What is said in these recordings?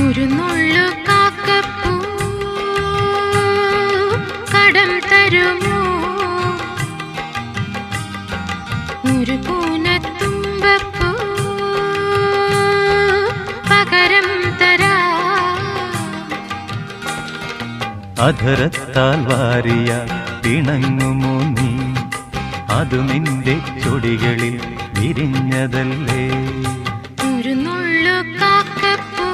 ഒരു നുള്ളു കാക്കപ്പൂ കടം തരുമോ? ഒരു പൂനത്തുമ്പപ്പൂ പകരം തരാം. അധരത്താൽ വാരിയ പിണങ്ങുമോ നീ? അതു നിന്റെ ചൊടികളിൽ വിരിഞ്ഞതല്ലേ? ഒരു നുള്ളു കാക്കപ്പൂ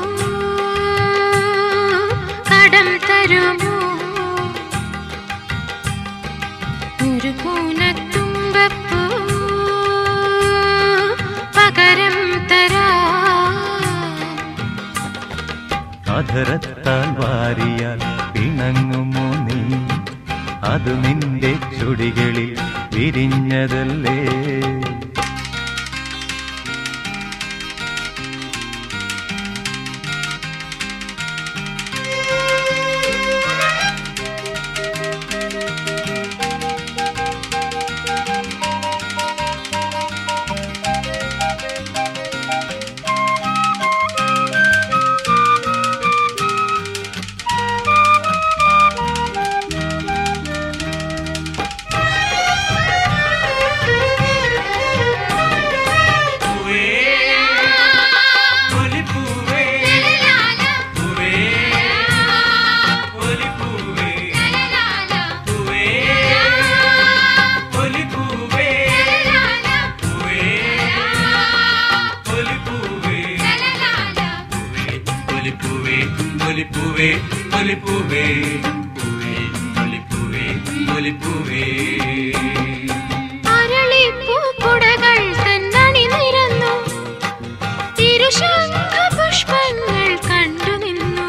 കടം തരുമോ? ഒരു പൂനത്തുമ്പപ്പൂ പകരം തരാം. അധരത്താൽ വാരിയാൽ പിണങ്ങുമോ നീ? അതു നിന്റെ ചുടികളിൽ വിരിഞ്ഞതല്ലേ? അരളിപ്പൂക്കുടകൾ തന്നണി നിരന്നു, തിരുശംഖപുഷ്പങ്ങൾ കണ്ടുനിന്നു.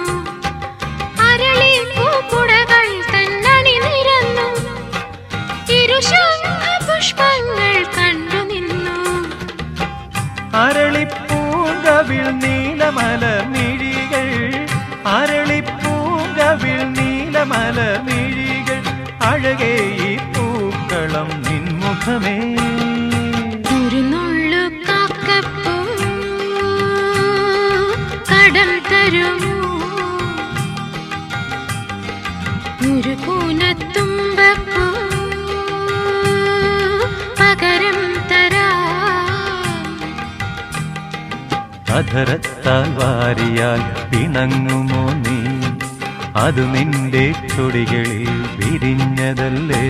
അരളിപ്പൂക്കുടകൾ തന്നണി നിരന്നു, തിരുശംഖപുഷ്പങ്ങൾ കണ്ടുനിന്നു. അരളിപ്പൂങ്കവിൽ നീലമലമിഴികൾ, അരളിപ്പൂങ്കവിൽ നീലമലമിഴികൾ, അഴകേ ഈ പൂക്കളം നിൻമുഖമേ. ഒരു നുള്ളു കാക്കപ്പൂ കടം തരുമോ? ഒരു പൂനത്തുമ്പപ്പൂ പകരം തരാം. അധരത്താൽ വാരിയാൽ പിണങ്ങുമോ നീ? അതു നിന്റെ ചൊടികളിൽ വിരിഞ്ഞതല്ലേ?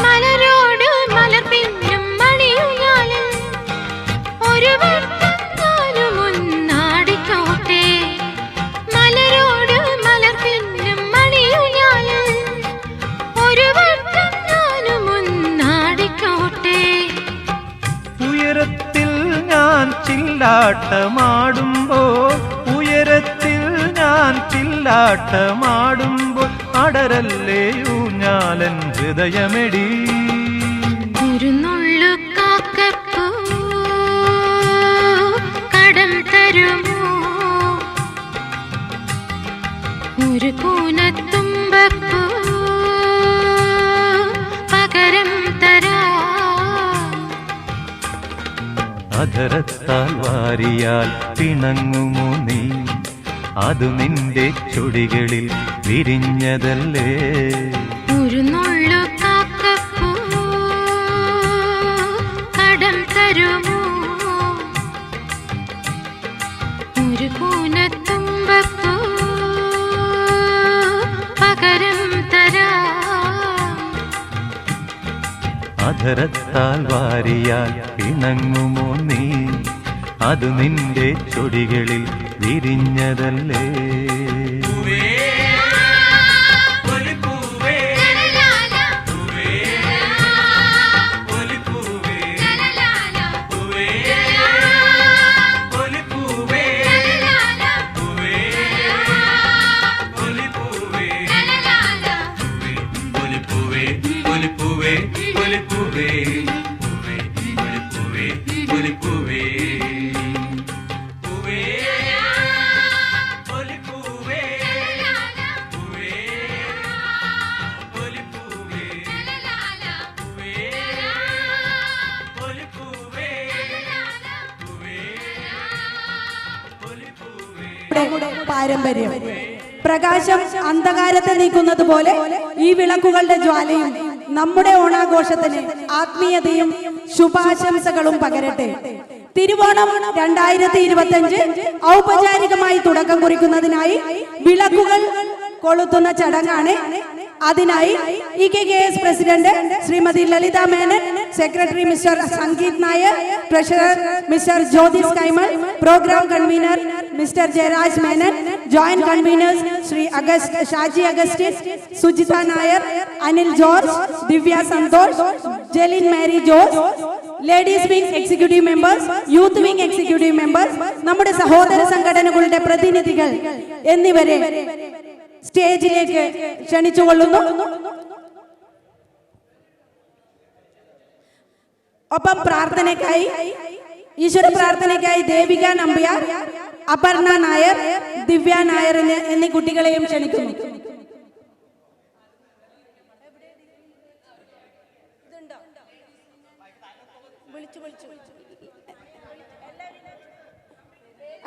മലരോട് മലർ പിന്നും മണിയുയാലും ഒരു വട്ടം ഞാനും ഒന്നാടിക്കോട്ടെ. മലരോട് മലർ പിന്നും മണിയുയാലും ഒരു വട്ടം ഞാനും ഒന്നാടിക്കോട്ടെ. ഉയരത്തിൽ ഞാൻ ചില്ലാട്ടമാടുമ്പോൾ, ഉയരത്തിൽ ഞാൻ ചില്ലാട്ടമാടുമ്പോൾ അടരല്ലേ ഊഞ്ഞാലൻ ഹൃദയമെടി. ഒരു നുള്ളു കാക്കപ്പൂ കടം തരുമോ? ഒരു പൂനത്തുമ്പപ്പൂ പകരം തരാം. അധരത്താൽ വാരിയാൽ പിണങ്ങുമോ നീ? അതു നിന്റെ ചൊടികളിൽ വിരിഞ്ഞതല്ലേ? ഒരു നുള്ളു കാക്കപ്പൂ കടം തരുമോ? ഒരു കൂനത്തുമ്പപ്പൂ പകരം തരാം. അധരത്താൽ വാരിയാൽ പിണങ്ങുമോ നീ, അത് നിന്റെ ചൊടികളിൽ വിരിഞ്ഞതല്ലേ. പാരമ്പര്യം. പ്രകാശം അന്ധകാരത്തെ നീക്കുന്നത് പോലെ ഈ വിളക്കുകളുടെ ജ്വാലയും നമ്മുടെ ഓണാഘോഷത്തിന് ആത്മീയതയും ശുഭാശംസകളും പകരട്ടെ. തിരുവോണം 2025 ഔപചാരികമായി തുടക്കം കുറിക്കുന്നതിനായി വിളക്കുകൾ കൊളുത്തുന്ന ചടങ്ങാണ്. അതിനായി IKKS president Shrimati Lalitha Menon, secretary mister Sangeeth Nair, treasurer mister Jyothis Kaimal, program convener mister Jayaraj Menon, joint conveners Shri Shaji Augustine, Sujitha Nair, Anil George, Divya Santhosh, Jelin Mary Jose, ladies wing executive members, youth wing executive members, നമ്മുടെ സഹോദര സംഘടനകളുടെ പ്രതിനിധികൾ എന്നിവരെ സ്റ്റേജിലേക്ക് ക്ഷണിച്ചുകൊള്ളുന്നു. ഒപ്പം പ്രാർത്ഥനയ്ക്കായി, ഈശ്വര പ്രാർത്ഥനയ്ക്കായി ദേവിക നമ്പ്യാർ, അപർണ നായർ, ദിവ്യ നായർ എന്നീ കുട്ടികളെയും ക്ഷണിക്കുന്നു.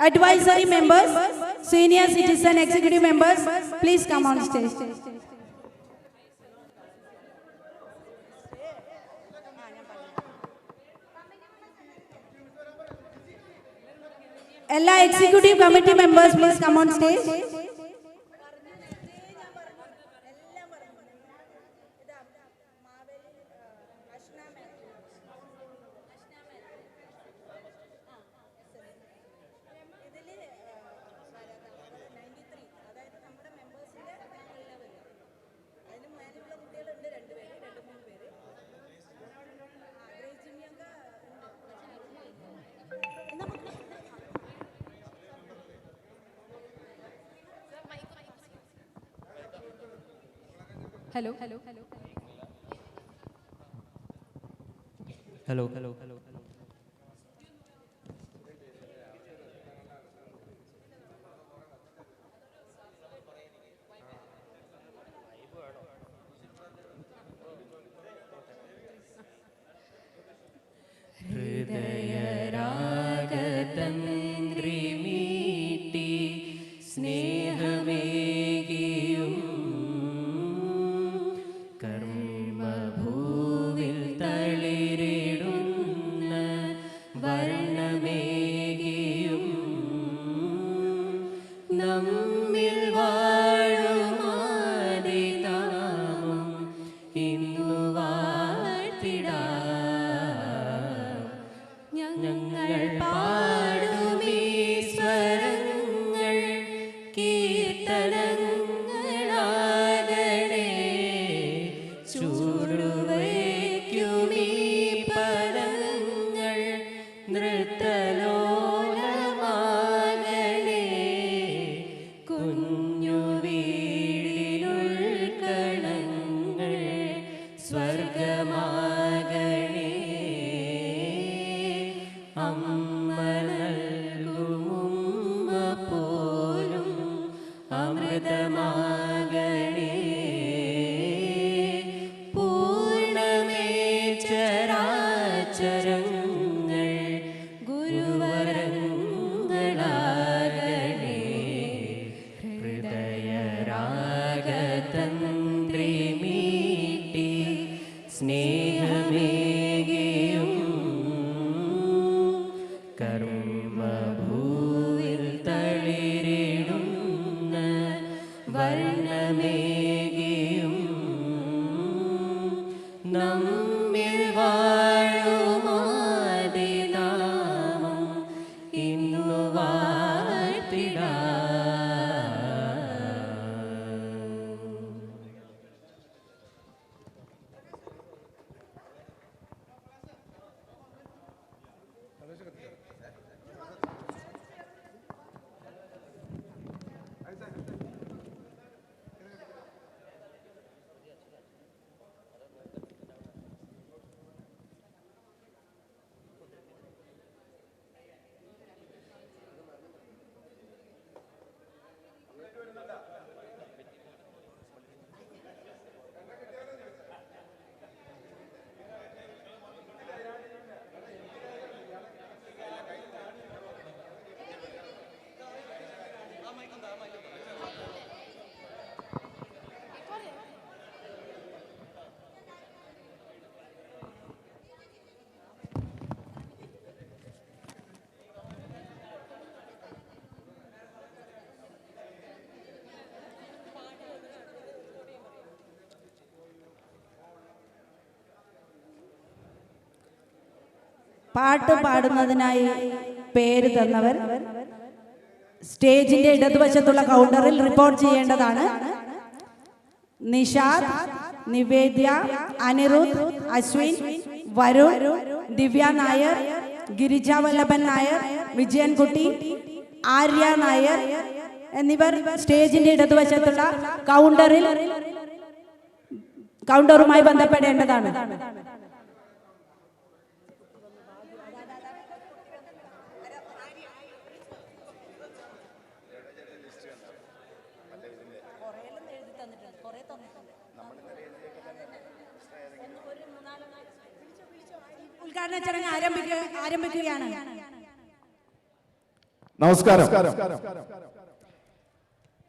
Advisory members, senior citizen executive members, please come on stage. Ella executive committee members, please come on stage. Hello. Hello. Hello. Hello. Hello. Hello. കർമ്മഭൂവിൽ തളിരിടുന്ന ഭൂവിൽ തളിരിടുന്ന വർണ്ണമേകിയും നമ്മിൽ വാഴുമാതിനാമം ഇന്നു വാഴ്ത്തിടാം. പാട്ട് പാടുന്നതിനായി പേര് തന്നവർ സ്റ്റേജിന്റെ ഇടതുവശത്തുള്ള കൗണ്ടറിൽ റിപ്പോർട്ട് ചെയ്യേണ്ടതാണ്. നിഷാദ്, നിവേദ്യ, അനിരുദ്ധ്, അശ്വിൻ, വരുൺ, ദിവ്യ നായർ, ഗിരിജ വല്ലഭൻ നായർ, വിജയൻകുട്ടി, ആര്യ നായർ എന്നിവർ സ്റ്റേജിന്റെ ഇടതുവശത്തുള്ള കൗണ്ടറുമായി ബന്ധപ്പെടേണ്ടതാണ്. ഉദ്ഘാടന ചടങ്ങ് ആരംഭിക്കുകയാണ്. നമസ്കാരം.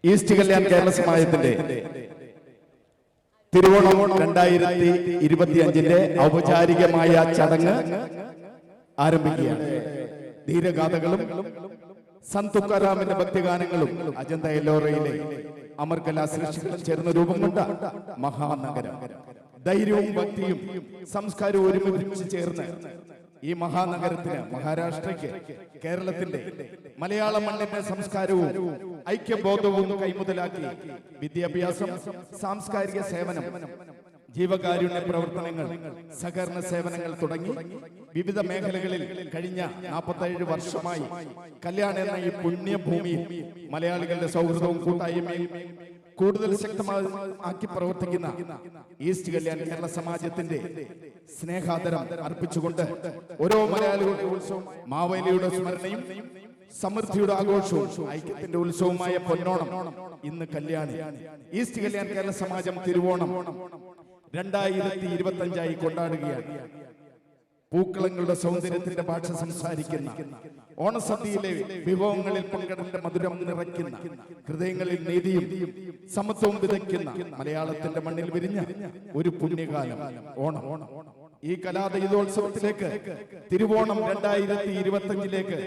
ഈസ്റ്റ് കല്യാൺ കേരള സമാജത്തിന്റെ തിരുവോണം 2025 ഔപചാരികമായ ചടങ്ങ് ആരംഭിക്കുകയാണ്. ധീരഗാഥകളും സന്തുക്കാറാമിന്റെ ഭക്തിഗാനങ്ങളും അജന്ത എല്ലോറയിലെ അമർകലാ സൃഷ്ടികളും ചേർന്ന് രൂപം കൊണ്ട മഹാനഗരം. ധൈര്യവും ഭക്തിയും സംസ്കാരവും ഒരുമിച്ച് ചേർന്ന് ഈ മഹാനഗരത്തിന്, മഹാരാഷ്ട്രയ്ക്ക്, കേരളത്തിന്റെ മലയാള മണ്ണിന്റെ സംസ്കാരവും ഐക്യബോധവും കൈമുതലാക്കി വിദ്യാഭ്യാസം, സാംസ്കാരിക സേവനം, ജീവകാരുണ്യ പ്രവർത്തനങ്ങൾ, സഹകരണ സേവനങ്ങൾ തുടങ്ങി വിവിധ മേഖലകളിൽ കഴിഞ്ഞ 47 വർഷമായി കല്യാൺ എന്ന ഈ പുണ്യഭൂമിയിൽ മലയാളികളുടെ സൗഹൃദവും കൂട്ടായ്മയും കൂടുതൽ ശക്തമാക്കി പ്രവർത്തിക്കുന്ന ഈസ്റ്റ് കല്യാൺ കേരള സമാജത്തിന്റെ സ്നേഹാദരം അർപ്പിച്ചുകൊണ്ട് ഓരോ മലയാളികളുടെ ഉത്സവം, മാവേലിയുടെ സ്മരണയും സമൃദ്ധിയുടെ ആഘോഷവും ഐക്യത്തിന്റെ ഉത്സവമായ പൊന്നോണം ഇന്ന് കല്യാണി. ഈസ്റ്റ് കല്യാൺ കേരള സമാജം തിരുവോണം 2025 കൊണ്ടാടുകയാണ്. പൂക്കളങ്ങളുടെ സൗന്ദര്യത്തിന്റെ ഭാഷ സംസാരിക്കുന്ന ഓണസദ്യയിലെ വിഭവങ്ങളിൽ പങ്കെടുത്ത മധുരം നിറയ്ക്കുന്ന, ഹൃദയങ്ങളിൽ നീതിയും സമത്വവും വിതയ്ക്കുന്ന മലയാളത്തിന്റെ മണ്ണിൽ വിരിഞ്ഞ ഒരു പുണ്യകാലം ഓണം. ഈ കലാദീപോത്സവത്തിലേക്ക്, തിരുവോണം 2025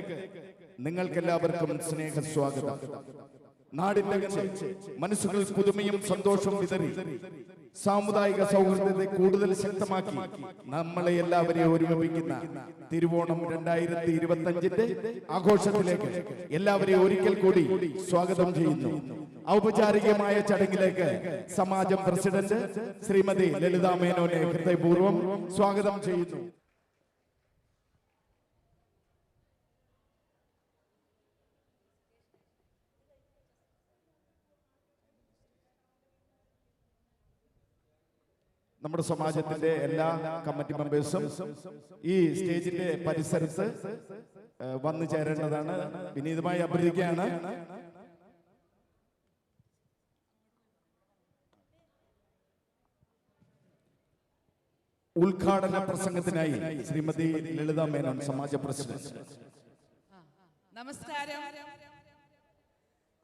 നിങ്ങൾക്കെല്ലാവർക്കും സ്നേഹ സ്വാഗതം. നാടിന്റെ മനസ്സുകളിൽ പുതുമയും സന്തോഷവും വിതറി സാമുദായിക സൗഹൃദത്തെ കൂടുതൽ ശക്തമാക്കി നമ്മളെ എല്ലാവരെയും ഒരുമിപ്പിക്കുന്ന തിരുവോണം 2025 ആഘോഷത്തിലേക്ക് എല്ലാവരെയും ഒരിക്കൽ കൂടി സ്വാഗതം ചെയ്യുന്നു. ഔപചാരികമായ ചടങ്ങിലേക്ക് സമാജം പ്രസിഡന്റ് ശ്രീമതി ലളിത മേനോനെ ഹൃദയപൂർവ്വം സ്വാഗതം ചെയ്യുന്നു. നമ്മുടെ സമാജത്തിന്റെ എല്ലാ കമ്മിറ്റി മെമ്പേഴ്സും ഈ സ്റ്റേജിന്റെ പരിസരത്ത് വന്നു ചേരേണ്ടതാണ്. വിനീതമായി അഭ്യർത്ഥിക്കുകയാണ്. ഉദ്ഘാടന പ്രസംഗത്തിനായി ശ്രീമതി ലളിത മേനോൻ, സമാജ പ്രസിഡന്റ്. നമസ്കാരം.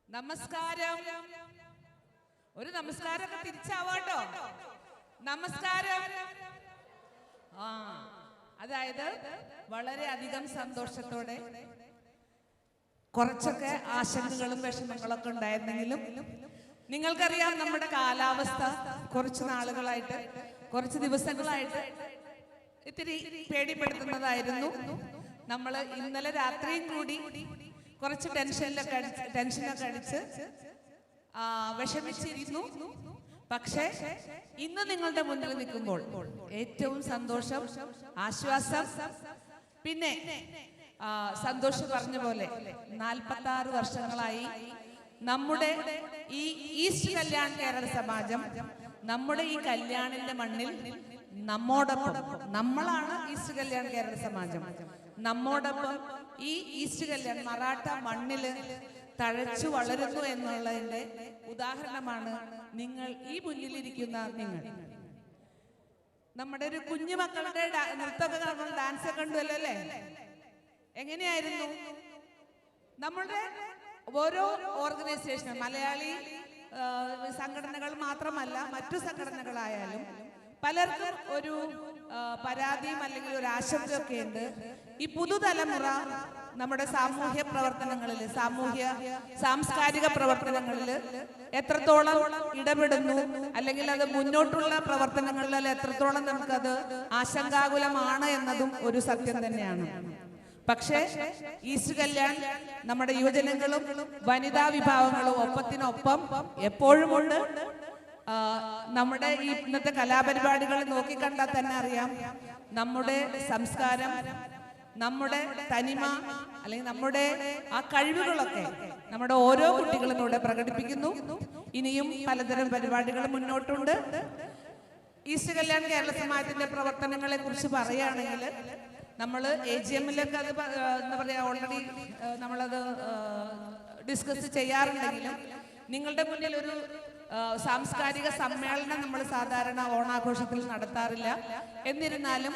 നമസ്കാരം. ഒരു നമസ്കാരമൊക്കെ തിരിച്ചാവാട്ടോ. നമസ്കാരം. അതായത് വളരെ അധികം സന്തോഷത്തോടെ കുറച്ചൊക്കെ ആശങ്കകളും വിഷമങ്ങളൊക്കെ ഉണ്ടായിരുന്നെങ്കിലും നിങ്ങൾക്കറിയാം നമ്മുടെ കാലാവസ്ഥ കുറച്ച് നാളുകളായിട്ട്, കുറച്ച് ദിവസങ്ങളായിട്ട് ഇത്തിരി പേടിപ്പെടുത്തുന്നതായിരുന്നു. നമ്മൾ ഇന്നലെ രാത്രിയും കൂടി കുറച്ച് ടെൻഷനൊക്കെ അടിച്ച് വിഷമിച്ചിരുന്നു. പക്ഷേ ഇന്ന് നിങ്ങളുടെ മുന്നിൽ നിൽക്കുമ്പോൾ ഏറ്റവും സന്തോഷം, ആശ്വാസം, പിന്നെ സന്തോഷം പറഞ്ഞ പോലെ 46 വർഷങ്ങളായി നമ്മുടെ ഈ ഈസ്റ്റ് കല്യാൺ കേരള സമാജം നമ്മുടെ ഈ കല്യാണിന്റെ മണ്ണിൽ നമ്മോടൊപ്പം, നമ്മളാണ് ഈസ്റ്റ് കല്യാൺ കേരള സമാജം, നമ്മോടൊപ്പം ഈ ഈസ്റ്റ് കല്യാൺ മറാഠ മണ്ണില് തഴച്ചു വളരുന്നു എന്നുള്ളതിന്റെ ഉദാഹരണമാണ് നിങ്ങൾ ഈ മുന്നിലിരിക്കുന്ന നിങ്ങൾ. നമ്മുടെ ഒരു കുഞ്ഞു മക്കളുടെ നൃത്തമൊക്കെ കാണുമ്പോൾ ഡാൻസ് ഒക്കെ ഉണ്ടല്ലോ അല്ലേ? എങ്ങനെയായിരുന്നു നമ്മളുടെ ഓരോ ഓർഗനൈസേഷൻ, മലയാളി സംഘടനകൾ മാത്രമല്ല മറ്റു സംഘടനകളായാലും പലർക്കും ഒരു പരാതിയും അല്ലെങ്കിൽ ഒരു ആശങ്കയൊക്കെ ഉണ്ട്. ഈ പുതുതലമുറ നമ്മുടെ സാമൂഹ്യ പ്രവർത്തനങ്ങളിൽ, സാംസ്കാരിക പ്രവർത്തനങ്ങളിൽ എത്രത്തോളം ഇടപെടുന്നു, അല്ലെങ്കിൽ അത് മുന്നോട്ടുള്ള പ്രവർത്തനങ്ങളിൽ എത്രത്തോളം നമുക്കത് ആശങ്കാകുലമാണ് എന്നതും ഒരു സത്യം തന്നെയാണ്. പക്ഷേ ഈസ്റ്റ് കല്യാൺ നമ്മുടെ യുവജനങ്ങളും വനിതാ വിഭാഗങ്ങളും ഒപ്പത്തിനൊപ്പം എപ്പോഴും ഉണ്ട്. നമ്മുടെ ഈ ഇന്നത്തെ കലാപരിപാടികൾ നോക്കിക്കണ്ടാൽ തന്നെ അറിയാം, നമ്മുടെ സംസ്കാരം, നമ്മുടെ തനിമ, അല്ലെങ്കിൽ നമ്മുടെ ആ കഴിവുകളൊക്കെ നമ്മുടെ ഓരോ കുട്ടികളും ഇവിടെ പ്രകടിപ്പിക്കുന്നു. ഇനിയും പലതരം പരിപാടികൾ മുന്നോട്ടുണ്ട്. ഈസ്റ്റ് കല്യാൺ കേരള സമാജത്തിന്റെ പ്രവർത്തനങ്ങളെ കുറിച്ച് പറയുകയാണെങ്കിൽ നമ്മൾ AGM-ലൊക്കെ അത് എന്താ പറയുക, ഓൾറെഡി നമ്മളത് ഡിസ്കസ് ചെയ്യാറുണ്ടെങ്കിലും നിങ്ങളുടെ മുന്നിൽ ഒരു സാംസ്കാരിക സമ്മേളനം നമ്മൾ സാധാരണ ഓണാഘോഷത്തിൽ നടത്താറില്ല. എന്നിരുന്നാലും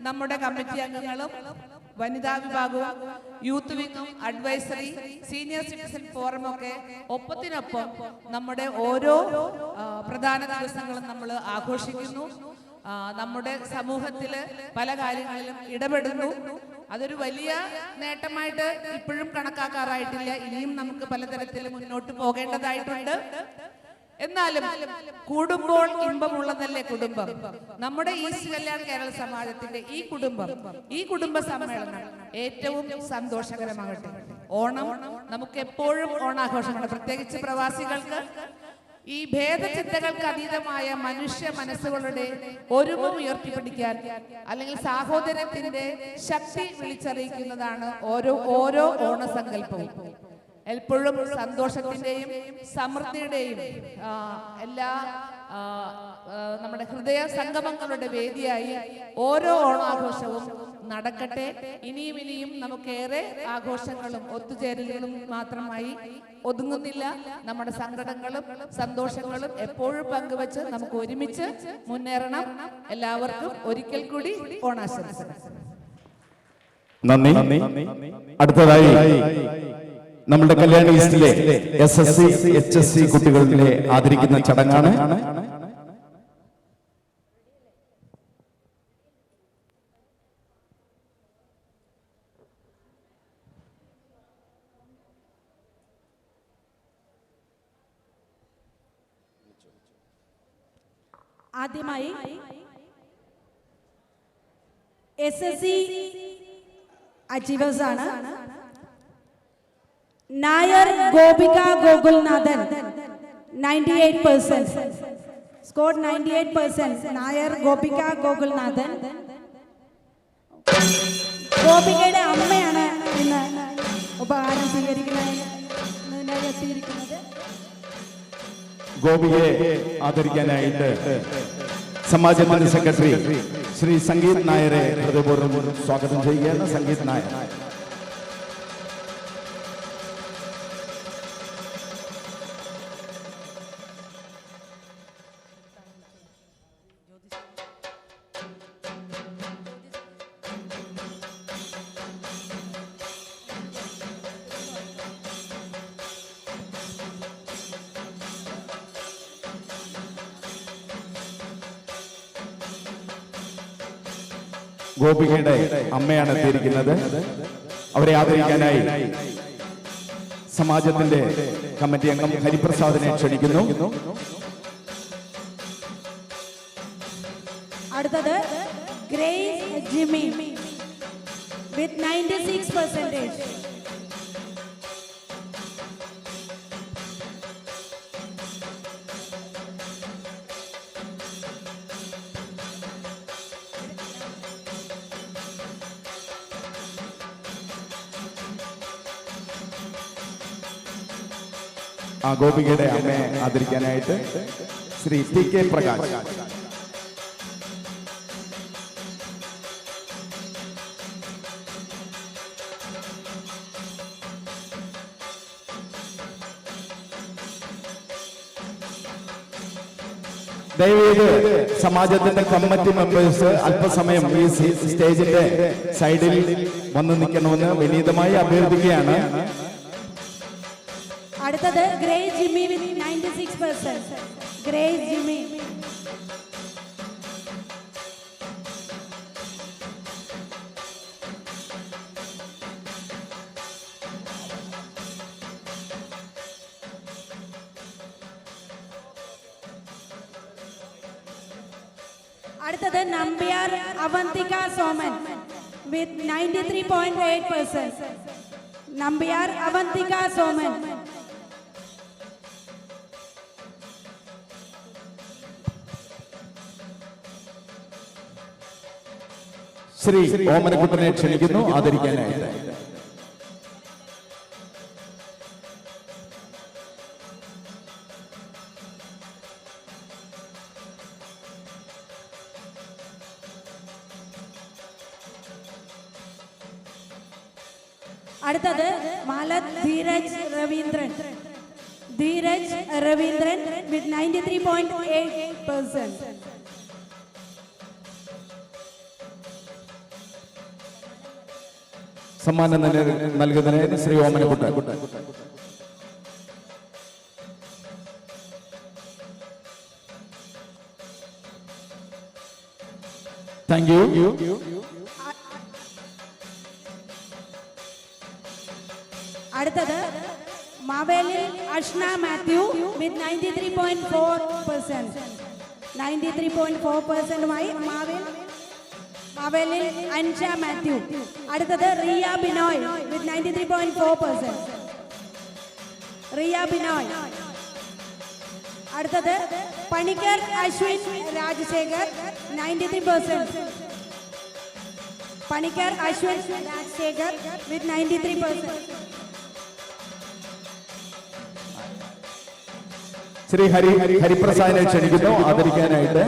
നമ്മുടെ കമ്മിറ്റി അംഗങ്ങളും വനിതാ വിഭാഗവും യൂത്ത് വിങ്ങും അഡ്വൈസറി സീനിയർ സിറ്റിസൺ ഫോറം ഒക്കെ ഒപ്പത്തിനൊപ്പം നമ്മുടെ ഓരോ പ്രധാന ദിവസങ്ങളും നമ്മൾ ആഘോഷിക്കുന്നു. നമ്മുടെ സമൂഹത്തില് പല കാര്യങ്ങളിലും ഇടപെടുന്നു. അതൊരു വലിയ നേട്ടമായിട്ട് ഇപ്പോഴും കണക്കാക്കാറായിട്ടില്ല. ഇനിയും നമുക്ക് പലതരത്തിൽ മുന്നോട്ട് പോകേണ്ടതായിട്ടുണ്ട്. എന്നാലും കൂടുമ്പോൾ ഇമ്പമുള്ളതല്ലേ കുടുംബം. നമ്മുടെ ഈസ്റ്റ് കല്യാൺ കേരള സമാജത്തിന്റെ ഈ കുടുംബ സമ്മേളനം ഏറ്റവും സന്തോഷകരമാകട്ടെ. ഓണം നമുക്ക് എപ്പോഴും ഓണാഘോഷമാണ്. പ്രത്യേകിച്ച് പ്രവാസികൾക്ക് ഈ ഭേദചിന്തകൾക്ക് അതീതമായ മനുഷ്യ മനസ്സുകളുടെ ഒരുമ ഉയർത്തിപ്പിടിക്കാൻ, അല്ലെങ്കിൽ സാഹോദര്യത്തിന്റെ ശക്തി വിളിച്ചറിയിക്കുന്നതാണ് ഓരോ ഓണസങ്കല്പവും. എപ്പോഴും സന്തോഷത്തിന്റെയും സമൃദ്ധിയുടെയും എല്ലാ നമ്മുടെ ഹൃദയ സംഗമങ്ങളുടെ വേദിയായി ഓരോ ഓണാഘോഷവും നടക്കട്ടെ. ഇനിയും നമുക്കേറെ ആഘോഷങ്ങളും ഒത്തുചേരലുകളും മാത്രമായി ഒതുങ്ങുന്നില്ല. നമ്മുടെ സങ്കടങ്ങളും സന്തോഷങ്ങളും എപ്പോഴും പങ്കുവച്ച് നമുക്ക് ഒരുമിച്ച് മുന്നേറണം. എല്ലാവർക്കും ഒരിക്കൽ കൂടി ഓണാശംസകൾ. നന്ദി. അടുത്തതായി നമ്മുടെ കല്യാൺ ഈസ്റ്റിലെ SSC HSC കുട്ടികളെ ആദരിക്കുന്ന ചടങ്ങാണ്. ആദ്യമായി SSC അച്ചീവേഴ്സ് ആണ്. നായർ ഗോപിക ഗോകുൽനാഥൻ 98%, സ്കോർ 98%. നായർ ഗോപിക ഗോകുൽനാഥൻ. ഗോപികയുടെ അമ്മയാണ് ഇന്ന് ഉപഹാരം സ്വീകരിക്കുന്നതിനായി എത്തിയിരിക്കുന്നത്. ഗോപികയെ ആദരിക്കാനായിട്ട് സമാജത്തിന്റെ സെക്രട്ടറി ശ്രീ സംഗീത് നായരെ ഹൃദയപൂർവ്വം സ്വാഗതം ചെയ്യുകയാണ്. സംഗീത് നായർ. ഗോപികയുടെ അമ്മയാണ് എത്തിയിരിക്കുന്നത്. അവരെ ആദരിക്കാനായി സമാജത്തിന്റെ കമ്മിറ്റി അംഗം ഹരിപ്രസാദിനെ ക്ഷണിക്കുന്നു. അടുത്തത് ഗ്രേസ് ജിമ്മി വിത്ത് 96%. ആ ഗോപികയുടെ അമ്മയെ ആദരിക്കാനായിട്ട് ശ്രീ ടി കെ പ്രകാശ്. ദയവേത് സമാജത്തിന്റെ കമ്മിറ്റി മെമ്പേഴ്സ് അല്പസമയം ഈ സ്റ്റേജിന്റെ സൈഡിൽ വന്ന് നിൽക്കണമെന്ന് വിനീതമായി അഭ്യർത്ഥിക്കുകയാണ്. അടുത്തത് Grace Jimmy with 96%. Grace Jimmy. അടുത്തത് നമ്പ്യാർ അവന്തിക സോമൻ വിത്ത് 93.8%. നമ്പ്യാർ അവന്തിക സോമൻ. ശ്രീ ഓമനക്കുട്ടനെ ക്ഷണിക്കുന്നു ആദരിക്കാനായിട്ട്. അടുത്തത് മാലത് ധീരജ് രവീന്ദ്രൻ. ധീരജ് രവീന്ദ്രൻ വിത്ത് 93.8%. സമ്മാനം നൽകുന്നതിന് ശ്രീ ഓമനക്കുട്ടൻ. Thank you. അടുത്തത് മാവേലിൽ അഷ്ന മാത്യു വിത്ത് 93.4%. 93.4%മായി മാവേലിൽ അൻഷ മാത്യു. അടുത്തത് റിയ ബിനോയ് വിത്ത് 93.4%. റിയ ബിനോയ്. അടുത്തത് പണിക്കർ അശ്വിൻ രാജശേഖർ 93%. പണിക്കർ അശ്വിൻ രാജശേഖർ വിത്ത് 93%. ശ്രീ ഹരിപ്രസാദിനെ ക്ഷണിക്കുന്നു ആദരിക്കാനായിട്ട്.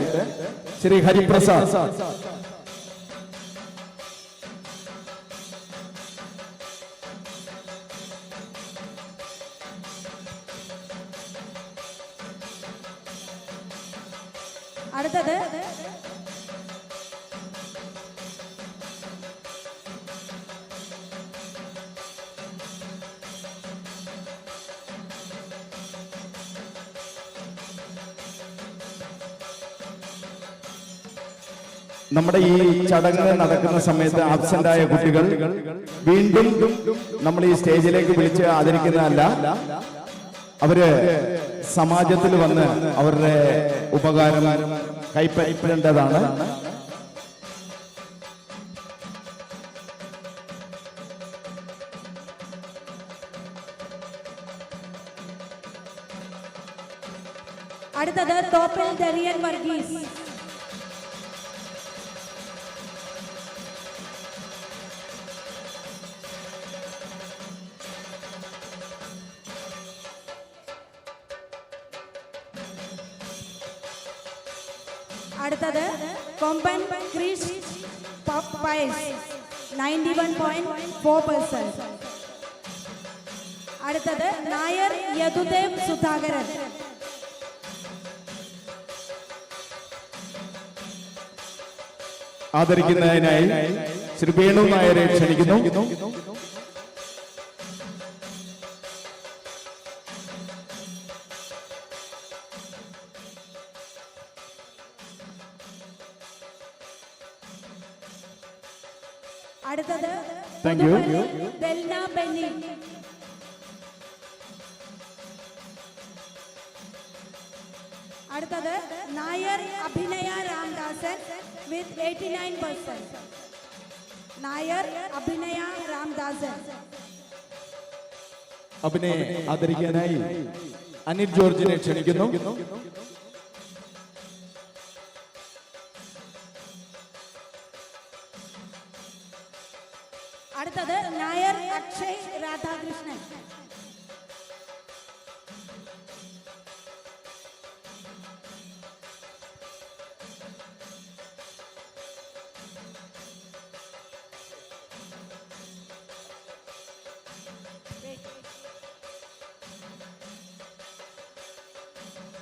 ശ്രീ ഹരിപ്രസാദ്. അടുത്തത് നമ്മുടെ ഈ ചടങ്ങ് നടക്കുന്ന സമയത്ത് ആബ്സെന്റ് ആയ കുട്ടികൾ വീണ്ടും നമ്മൾ ഈ സ്റ്റേജിലേക്ക് വിളിച്ച് ആദരിക്കുന്നതല്ല. അവര് സമാജത്തിൽ വന്ന് അവരുടെ ഉപകാരം കൈപ്പറ്റേണ്ടതാണ്. അടുത്തത് തോപ്പിൽ ഡെറിയൻ വർഗീസ്. അടുത്തത് കൊമ്പൻ ക്രിഷ് പയസ് 91.4%. അടുത്തത് നായർ യദുദേവ് സുധാകരൻ. ആദരിക്കുന്നതിനായി ശ്രീ വേണു നായരെ ക്ഷണിക്കുന്നു. അടുത്തത് താങ്ക് യു. ബെൽന ബെന്നി അടുത്തത് നായർ അഭിനയ രാംദാസൻ വിത്ത് 89%. നായർ അഭിനയ രാംദാസൻ. അഭിനയെ ആദരിക്കാനായി അനിൽ ജോർജിനെ ക്ഷണിക്കുന്നു. അടുത്തത് നായർ അക്ഷയ് രാധാകൃഷ്ണൻ.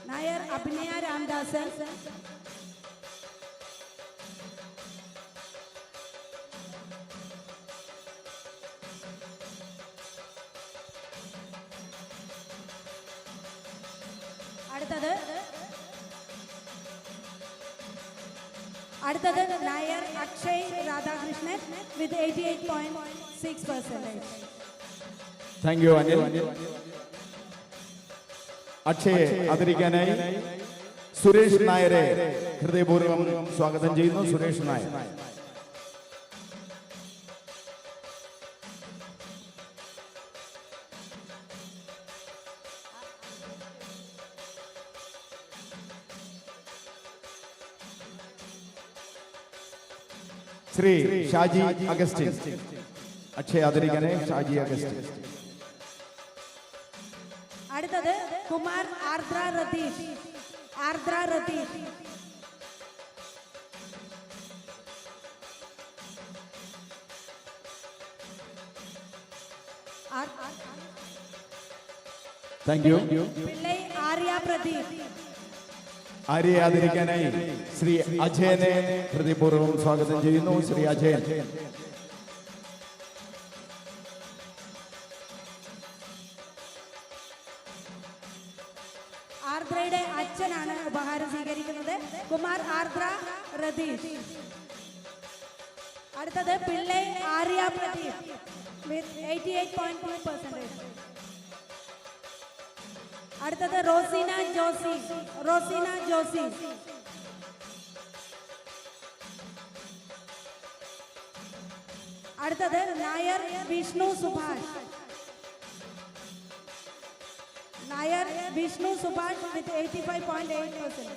നായർ അഭിനയ രാംദാസൻ. അടുത്തത് Nair Akshay Radhakrishnan with 88.6%. Thank you Anil. അക്ഷയെ ആദരിക്കാനായി സുരേഷ് നായരെ ഹൃദയപൂർവ്വം സ്വാഗതം ചെയ്യുന്നു. സുരേഷ് നായർ. ശ്രീ ഷാജി അഗസ്റ്റിൻ. അക്ഷയ ആദരിക്കാനായി ഷാജി അഗസ്റ്റിൻ. അടുത്തത് കുമാർ ആർദ്ര രതീഷ്. ആർദ്ര രതീഷ്. Thank you. പിള്ളൈ ആര്യ പ്രദീപ്. ആര്യയെ ആദരിക്കാനായി ശ്രീ അജയനെ ഹൃദയപൂർവ്വം സ്വാഗതം ചെയ്യുന്നു. ശ്രീ അജയൻ. ആർദ്രയുടെ അച്ഛനാണ് ഉപഹാരം സ്വീകരിക്കുന്നത്. കുമാർ ആർദ്ര രതീഷ്. അടുത്തത് പിള്ളൈ ആര്യ പ്രദീപ് വിത്ത് 88.2%. അടുത്തത് റോസീന ജോസി. റോസീന ജോസി. അടുത്തത് നായർ വിഷ്ണു സുഭാഷ്. നായർ വിഷ്ണു സുഭാഷ് വിത്ത് 85.8%.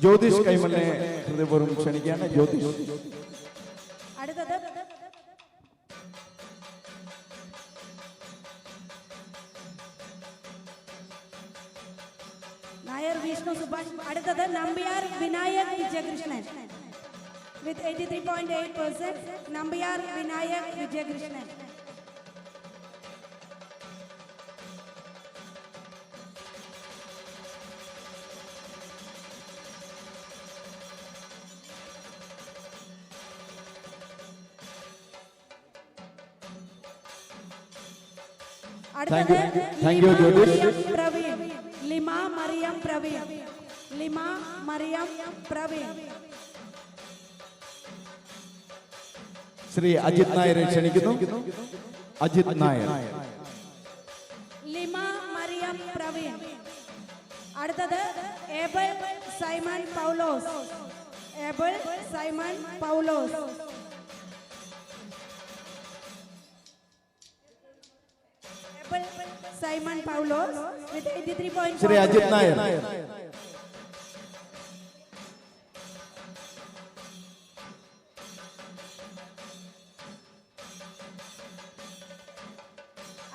ജ്യോതിഷ് കൈമളിനെ ഹൃദയപൂർവ്വം ക്ഷണിക്കുകയാണ്. ജ്യോതിഷ്. അടുത്തത് നായർ വിഷ്ണു സുഭാഷ്. അടുത്തത് നമ്പ്യാർ വിനായക് വിജയകൃഷ്ണൻ വിത്ത് 83.8%. നമ്പ്യാർ വിനായക് വിജയകൃഷ്ണൻ. അടുത്തത് Thank you, ജ്യോതിഷ്. പ്രവീൺ. ലിമ മറിയം പ്രവീൺ. ലിമ മറിയം പ്രവീൺ. ശ്രീ അജിത് നായരെ ക്ഷണിക്കുന്നു. അജിത് നായർ. ലിമ മറിയം പ്രവീൺ. അടുത്തത് ഏബൽ സൈമൺ പൗലോസ്. ഏബൽ സൈമൺ പൗലോസ്. ഏബൽ സൈമൺ പൗലോസ് with 83.4%. ശ്രീ അജിത് നായർ.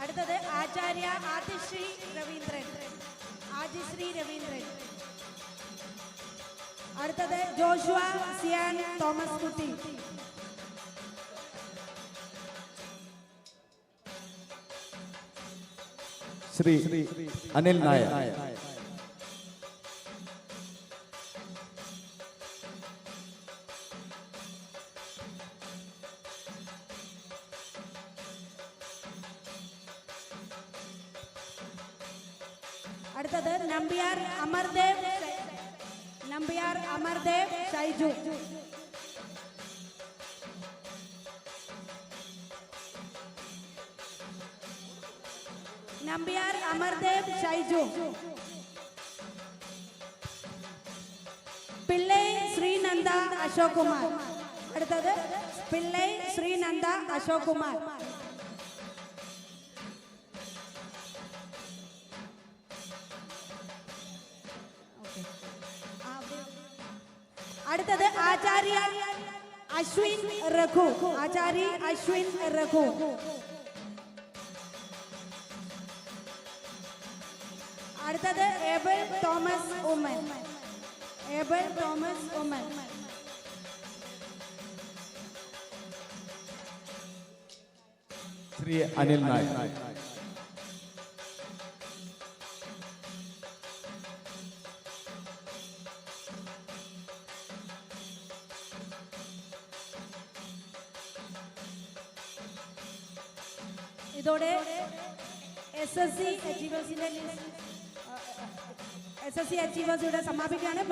അടുത്തത് ആചാര്യ ആദിശ്രീ രവീന്ദ്രൻ. ആദിശ്രീ രവീന്ദ്രൻ. അടുത്തത് ജോഷുവ സിയാൻ തോമസ് കുട്ടി. ശ്രീ അനിൽ നായർ. അടുത്തത് നമ്പ്യാർ അമർദേവ്. നമ്പ്യാർ അമർദേവ് ഷൈജു. നമ്പ്യാർ അമർദേവ് ഷൈജു. പിള്ളൈ ശ്രീനന്ദ അശോക് കുമാർ. അടുത്തത് പിള്ളൈ ശ്രീനന്ദ അശോക് കുമാർ. അടുത്തത് ആചാര്യ അശ്വിൻ രഘു. ആചാര്യ അശ്വിൻ രഘു. അടുത്തത് Abel Thomas Oommen. Abel Thomas Oommen. Shri Anil Nair. ഇതോടെ SSC അച്ചീവേഴ്സ് ഇവിടെ സമാപിക്കുകയാണ്.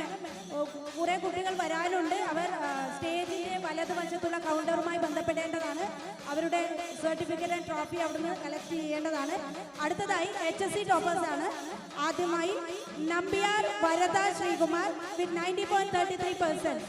കുറെ കുട്ടികൾ വരാനുണ്ട്. അവർ സ്റ്റേജിന്റെ വലതുവശത്തുള്ള കൗണ്ടറുമായി ബന്ധപ്പെടേണ്ടതാണ്. അവരുടെ സർട്ടിഫിക്കറ്റ് ആൻഡ് ട്രോഫി അവിടുന്ന് കളക്ട് ചെയ്യേണ്ടതാണ്. അടുത്തതായി HSC ടോപ്പേഴ്സ് ആണ്. ആദ്യമായി നമ്പ്യാർ വരദ ശ്രീകുമാർ വിത്ത് 90.33%.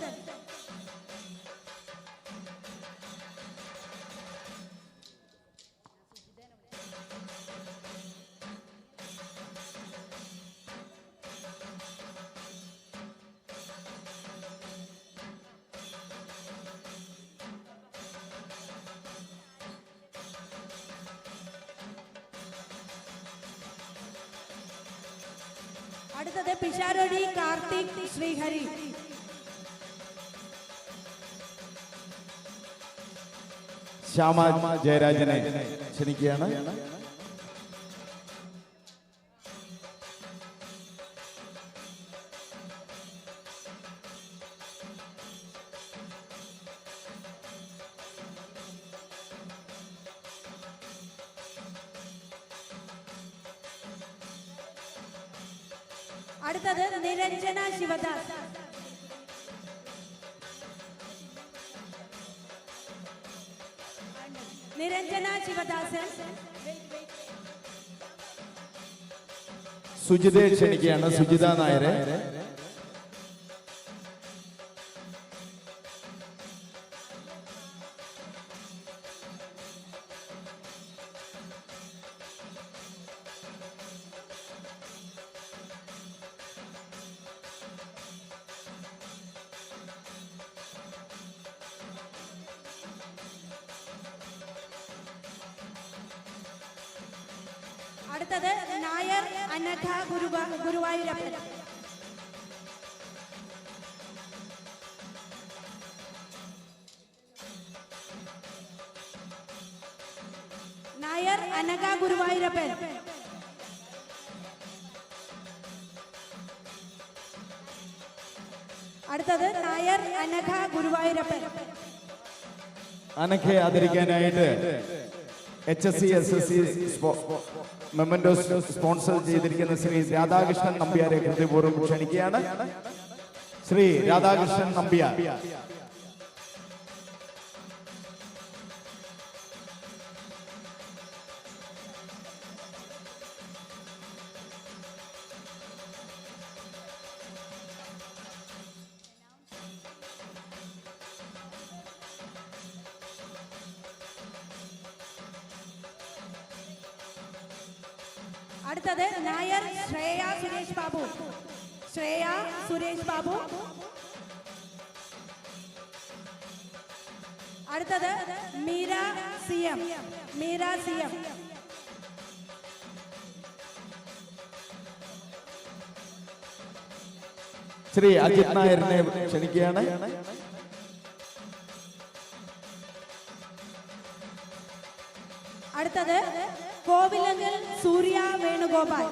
അടുത്തത് പിഷാരടി കാർത്തിക് ശ്രീഹരി. ശ്യാമ ജയരാജനെ ക്ഷണിക്കുകയാണ്. അടുത്തത് നിരഞ്ജന ശിവദാസ്. നിരഞ്ജന ശിവദാസൻ. സുജിതയെ ക്ഷണിക്കുകയാണ്. സുജിത നായരെ. അടുത്തത് നായർ അനഘ ഗുരുവായൂരപ്പൻ. നായർ അനഘ ഗുരുവായൂരപ്പൻ. അടുത്തത് നായർ അനഘ ഗുരുവായൂരപ്പൻ. അനഘയെ ആദരിക്കാനായിട്ട് HSC SSC മെമ്മന്റോസ് സ്പോൺസർ ചെയ്തിരിക്കുന്ന ശ്രീ രാധാകൃഷ്ണൻ നമ്പ്യാരെ ഹൃദയപൂർവ്വം ക്ഷണിക്കുകയാണ്. ശ്രീ രാധാകൃഷ്ണൻ നമ്പ്യാർ. അടുത്തത് നായർ ശ്രേയ സുരേഷ് ബാബു. ശ്രേയ സുരേഷ് ബാബു. അടുത്തത് മീര CM. മീര CM. ശ്രീ അജിത് നായരിനെ ക്ഷണിക്കുകയാണ്. അടുത്തത് കോവിലങ്കൽ സൂര്യ വേണുഗോപാൽ.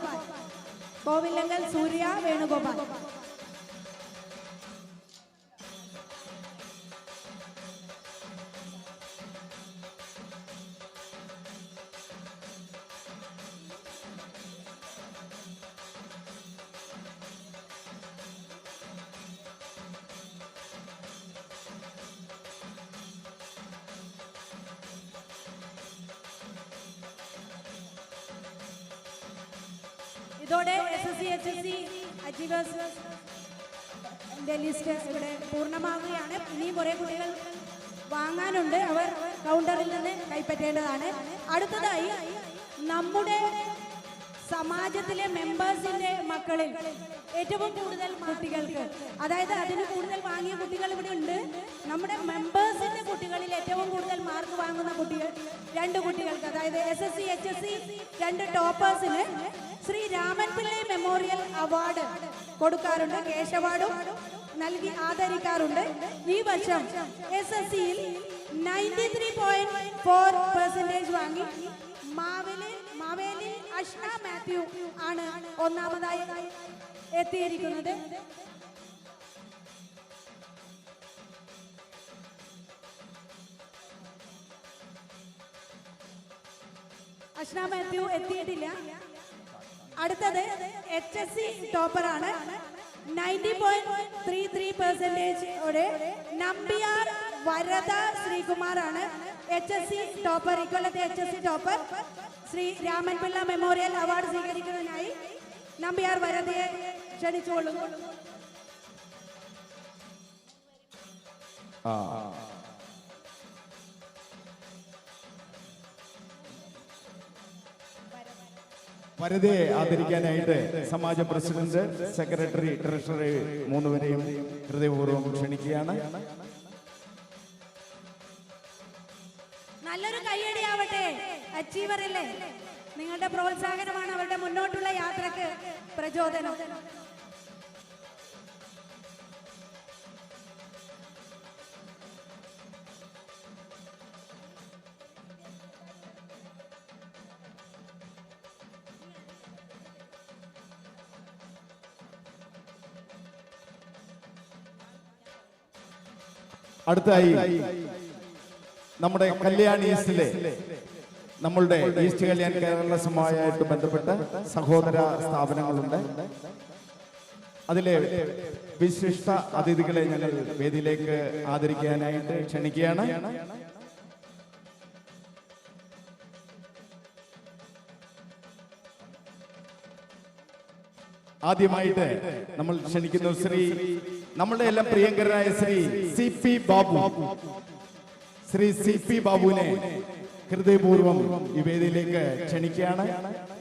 കോവിലങ്കൽ സൂര്യ വേണുഗോപാൽ. ഇതോടെ SSC HSC അച്ചീവേഴ്സ് ലിസ്റ്റ് ഇവിടെ പൂർണ്ണമാവുകയാണ്. ഇനിയും കുറേ കുട്ടികൾ വാങ്ങാനുണ്ട്, അവർ കൗണ്ടറിൽ നിന്ന് കൈപ്പറ്റേണ്ടതാണ്. അടുത്തതായി നമ്മുടെ സമാജത്തിലെ മെമ്പേഴ്സിന്റെ മക്കളിൽ ഏറ്റവും കൂടുതൽ കുട്ടികൾക്ക്, അതായത് അതിന് കൂടുതൽ വാങ്ങിയ കുട്ടികൾ ഇവിടെ ഉണ്ട്. നമ്മുടെ മെമ്പേഴ്സിന്റെ കുട്ടികളിൽ ഏറ്റവും കൂടുതൽ മാർക്ക് വാങ്ങുന്ന കുട്ടികൾ 2 കുട്ടികൾക്ക്, അതായത് SSC HSC 2 ടോപ്പേഴ്സിന് ശ്രീ രാമൻ പിള്ളൈ മെമ്മോറിയൽ അവാർഡ് കൊടുക്കാറുണ്ട്. കേശ് അവാർഡും നൽകി ആദരിക്കാറുണ്ട്. ഈ വർഷം SSCയിൽ 93.4% വാങ്ങി മാവേലി അഷ്ന മാത്യു ആണ് ഒന്നാമതായി എത്തിയിരിക്കുന്നത്. അഷ്ന മാത്യു എത്തിയിട്ടില്ല. അടുത്തത് HSC ടോപ്പറാണ്. 90.33% നമ്പിയാർ വരദ ശ്രീകുമാറാണ് HSC ടോപ്പർ. ഇക്കൊല്ലത്തെ HSC topper Shri Ramanpillai memorial award സ്വീകരിക്കുന്നതിനായി നമ്പിയാർ വരദയെ ക്ഷണിച്ചുകൊള്ളുന്നു. വരദയെ ആദരിക്കാനായിട്ട് സമാജ പ്രസിഡന്റ്, സെക്രട്ടറി, ട്രഷററി 3 പേരെയും ഹൃദയപൂർവ്വം ക്ഷണിക്കുകയാണ്. നല്ലൊരു കയ്യടിയാവട്ടെ. അച്ചീവറില്ലേ, നിങ്ങളുടെ പ്രോത്സാഹനമാണ് അവരുടെ മുന്നോട്ടുള്ള യാത്രക്ക് പ്രചോദനം. അടുത്തായി നമ്മുടെ കല്യാൺ ഈസ്റ്റിലെ നമ്മളുടെ ഈസ്റ്റ് കല്യാൺ കേരള സമുദായമായിട്ട് ബന്ധപ്പെട്ട സഹോദര സ്ഥാപനങ്ങളുണ്ട്. അതിലെ വിശിഷ്ട അതിഥികളെ ഞങ്ങൾ വേദിയിലേക്ക് ആദരിക്കാനായിട്ട് ക്ഷണിക്കുകയാണ്. ആദ്യമായിട്ട് നമ്മൾ ക്ഷണിക്കുന്നു നമ്മളുടെ എല്ലാം പ്രിയങ്കരനായ ശ്രീ CP ബാബു. ശ്രീ CP ബാബുവിനെ ഹൃദയപൂർവ്വം ഈ വേദിയിലേക്ക് ക്ഷണിക്കുകയാണ്.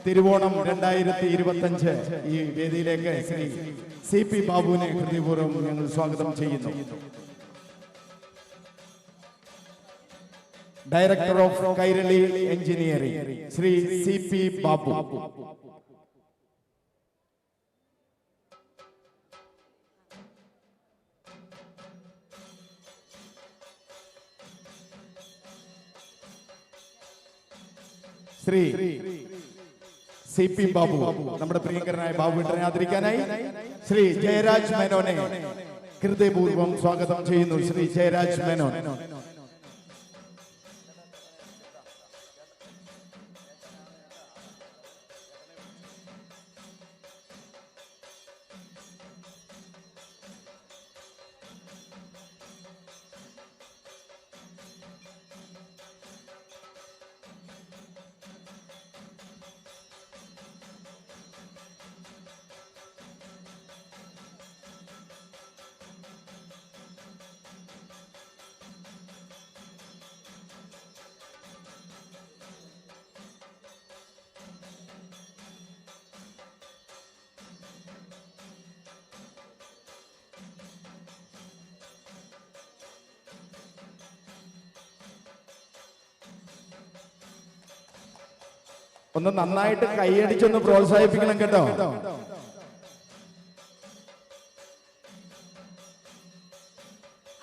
തിരുവോണം 2025 ഈ വേദിയിലേക്ക് ശ്രീ CP ബാബുവിനെ ഹൃദയപൂർവ്വം ഞങ്ങൾ സ്വാഗതം ചെയ്യുന്നു. Director of Kairali engineering Shri CP Babu. Shri CP Babu, നമ്മുടെ പ്രിയങ്കരനായ ബാബുവിനെ ആദരിക്കാനായി ശ്രീ ജയരാജ് മേനോനെ ഹൃദയപൂർവ്വം സ്വാഗതം ചെയ്യുന്നു. ശ്രീ ജയരാജ് മേനോൻ. ഒന്ന് നന്നായിട്ട് കൈയടിച്ചൊന്ന് പ്രോത്സാഹിപ്പിക്കണം കേട്ടോ.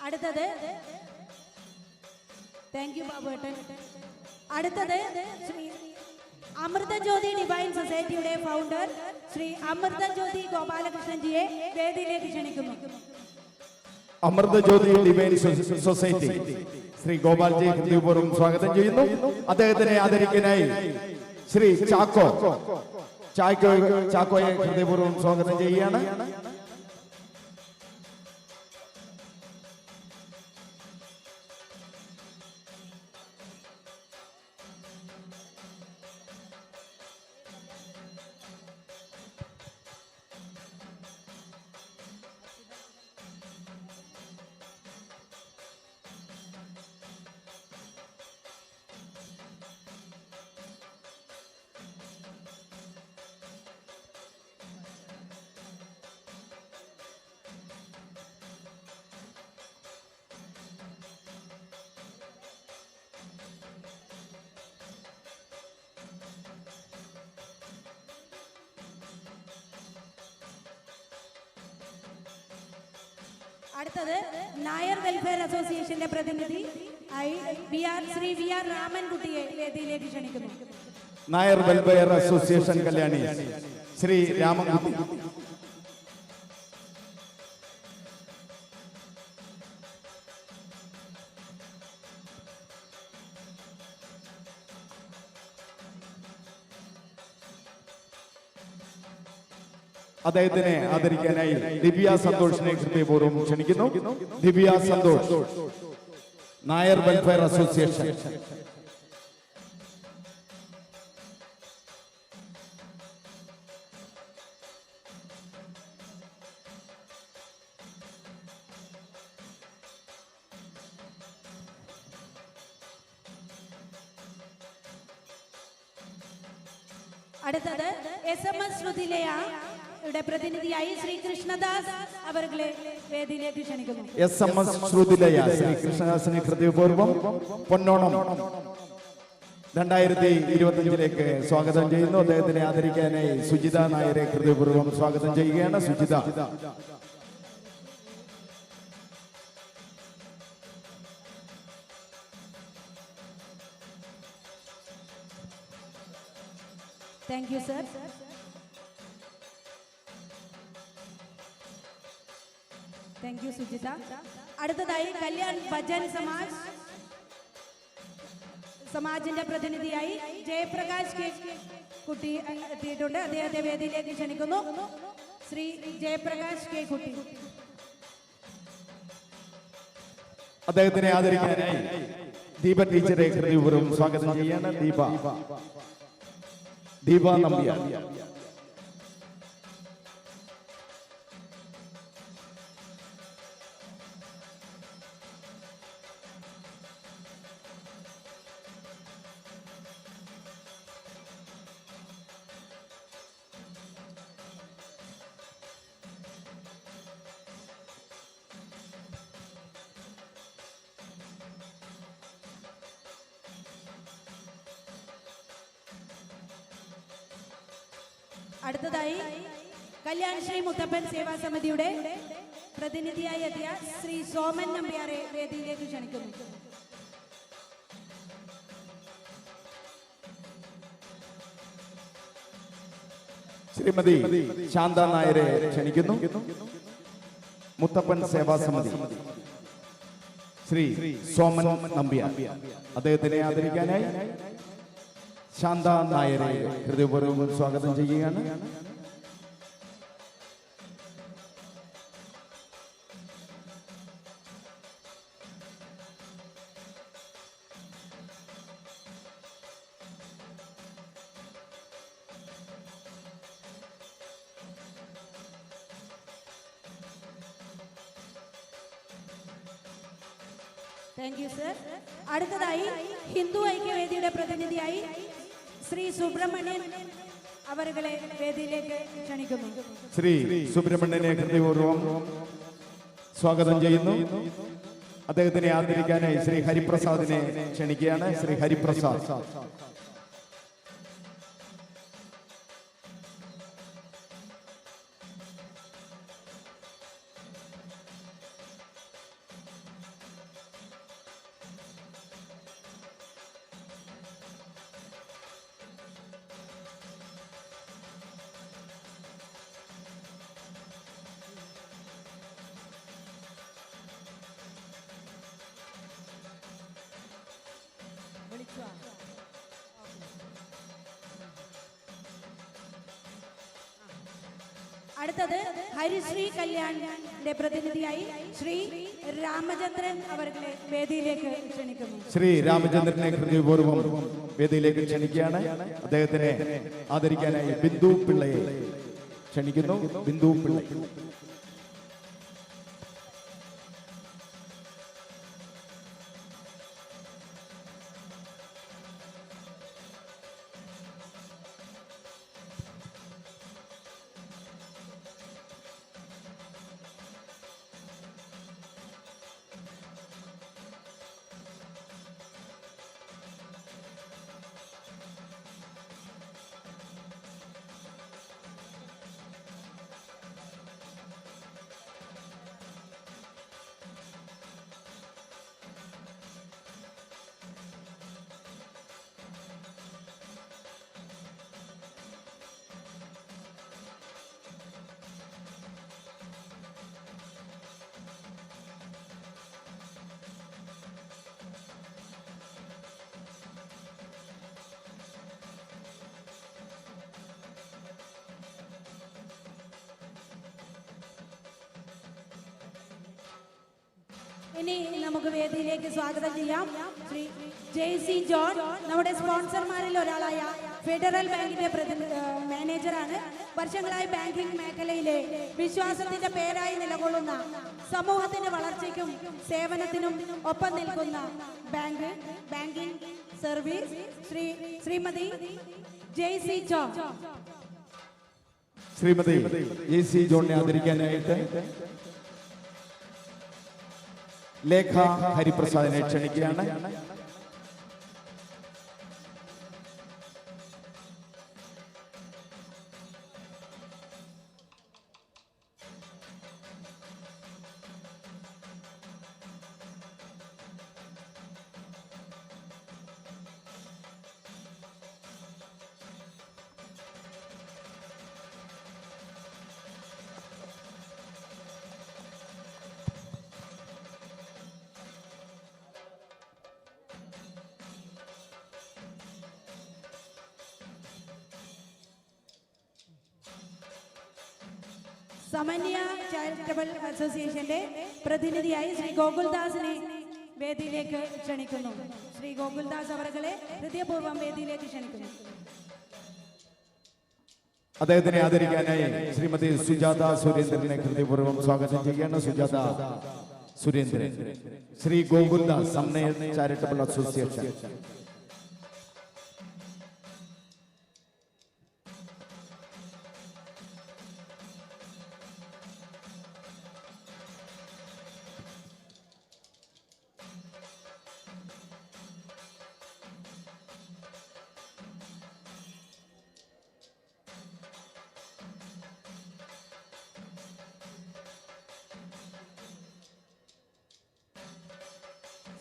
അടുത്തത് താങ്ക് യു ബാബുവേട്ടൻ. അടുത്തത് ശ്രീ അമൃതജ്യോതി ഡിവൈൻ സൊസൈറ്റിയുടെ ഫൗണ്ടർ ശ്രീ അമൃതജ്യോതി ഗോപാലകൃഷ്ണൻജിയെ വേദിയിലേക്ക് ക്ഷണിക്കുന്നു. അമൃതജ്യോതി ഡിവൈൻ സൊസൈറ്റി ശ്രീ ഗോപാൽജി ഹൃദയപൂർവ്വം സ്വാഗതം ചെയ്യുന്നു. അദ്ദേഹത്തിനെ ആദരിക്കാനായി ശ്രീ ചാക്കോയെ ഹൃദയപൂർവ്വം സ്വാഗതം ചെയ്യുകയാണ്. അടുത്തത് നായർ വെൽഫെയർ അസോസിയേഷന്റെ പ്രതിനിധി ശ്രീ വി ആർ രാമൻകുട്ടിയെ വേദിയിലേക്ക് ക്ഷണിക്കുന്നു. Nair welfare association Kalyani Shri Ramankutty. അദ്ദേഹത്തിനെ ആദരിക്കാനായി ദിവ്യ സന്തോഷിനെ ഹൃദയപൂർവ്വം ക്ഷണിക്കുന്നു. ദിവ്യ സന്തോഷ്, നായർ വെൽഫെയർ അസോസിയേഷൻ. അടുത്തത് SMS ശ്രുതിലയുടെ പ്രതിനിധിയായി ശ്രീ കൃഷ്ണദാസ് അവരെ വേദിയിലേക്ക് ക്ഷണിക്കുന്നു. SMS ശ്രുതിലയ ശ്രീ കൃഷ്ണദാസിനെ ഹൃദയപൂർവ്വം പൊന്നോണം 2025 സ്വാഗതം ചെയ്യുന്നു. അദ്ദേഹത്തിനെ ആദരിക്കാനായി സുജിത നായരെ ഹൃദയപൂർവ്വം സ്വാഗതം ചെയ്യുകയാണ്. Sujitha. Thank you sir. Thank you Sujitha. അടുത്തതായി കല്യാൺ ഭജൻ സമാജിന്റെ പ്രതിനിധിയായി ജയപ്രകാശ് കെ കുട്ടി എത്തിയിട്ടുണ്ട്. അദ്ദേഹത്തെ വേദിയിലേക്ക് ക്ഷണിക്കുന്നു. ശ്രീ ജയപ്രകാശ് കെ കുട്ടി. അദ്ദേഹത്തിനെ ആദരിക്കാനായി ദീപ ടീച്ചറെ ഹൃദയപൂർവ്വം സ്വാഗതം ചെയ്യാണ്. ദീപ നമ്പ്യാർ. അടുത്തതായി കല്യാൺ ശ്രീ മുത്തപ്പൻ സേവാ സമിതിയുടെ പ്രതിനിധിയായി എത്തിയ ശ്രീ സോമൻ നമ്പ്യാരെ വേദിയിലേക്ക് ക്ഷണിക്കുന്നു. ശ്രീമതി ശാന്ത നായരെ ക്ഷണിക്കുന്നു. മുത്തപ്പൻ സേവാ സമിതി ശ്രീ സോമൻ നമ്പ്യാർ. അദ്ദേഹത്തിനെ ആദരിക്കാനായി ശാന്ത നായരെ ഹൃദയപൂർവ്വം സ്വാഗതം ചെയ്യുകയാണ്. Thank you sir. അടുത്തതായി ഹിന്ദു ഐക്യവേദിയുടെ പ്രതിനിധിയായി ശ്രീ സുബ്രഹ്മണ്യൻ അവരെ വേദിയിലേക്ക് ക്ഷണിക്കുന്നു. ശ്രീ സുബ്രഹ്മണ്യനെ ഹൃദയപൂർവ്വം സ്വാഗതം ചെയ്യുന്നു. അദ്ദേഹത്തിനെ ആദരിക്കാനായി ശ്രീ ഹരിപ്രസാദിനെ ക്ഷണിക്കുകയാണ്. ശ്രീ ഹരിപ്രസാദ്. അടുത്തത് ഹരിശ്രീ കല്യാണിന്റെ പ്രതിനിധിയായി ശ്രീ രാമചന്ദ്രൻ അവരെ വേദിയിലേക്ക് ക്ഷണിക്കുന്നു. ശ്രീ രാമചന്ദ്രനെ ഹൃദയപൂർവ്വം വേദിയിലേക്ക് ക്ഷണിക്കുകയാണ്. അദ്ദേഹത്തിനെ ആദരിക്കാനായി ബിന്ദു പിള്ളയെ ക്ഷണിക്കുന്നു. ബിന്ദു പിള്ള. ഇനി നമുക്ക് വേദിയിലേക്ക് സ്വാഗതം ചെയ്യാം ശ്രീ ജെയ്സി ജോൺ. നമ്മുടെ സ്പോൺസർമാരിൽ ഒരാളായ ഫെഡറൽ ബാങ്കിന്റെ മാനേജറാണ്. വർഷങ്ങളായി ബാങ്കിംഗ് മേഖലയിലെ വിശ്വാസത്തിന്റെ പേരായി നിലകൊള്ളുന്ന, സമൂഹത്തിന്റെ വളർച്ചയ്ക്കും സേവനത്തിനും ഒപ്പം നിൽക്കുന്ന banking service Shrimati Jaicy John. Shrimati Jaicy ജോണിനെ ആദരിക്കാനായിട്ട് ലേഖ ഹരിപ്രസാദിനെ ക്ഷണിക്കുകയാണ്. സമന്യ ചാരിറ്റബിൾ അസോസിയേഷന്റെ പ്രതിനിധിയായി ശ്രീ ഗോകുൽദാസിനെ വേദിയിലേക്ക് ക്ഷണിക്കുന്നു. ശ്രീ ഗോകുൽദാസ് അവരെ ഹൃദയപൂർവ്വം വേദിയിലേക്ക് ക്ഷണിക്കുന്നു. അദ്ദേഹത്തിനെ ആദരിക്കാനായി ശ്രീമതി സുജാത സുരേന്ദ്രനെ ഹൃദയപൂർവ്വം സ്വാഗതം ചെയ്യുകയാണ്. സുജാത സുരേന്ദ്രൻ, ശ്രീ ഗോകുൽദാസ്, സമന്വയ ചാരിറ്റബിൾ അസോസിയേഷൻ.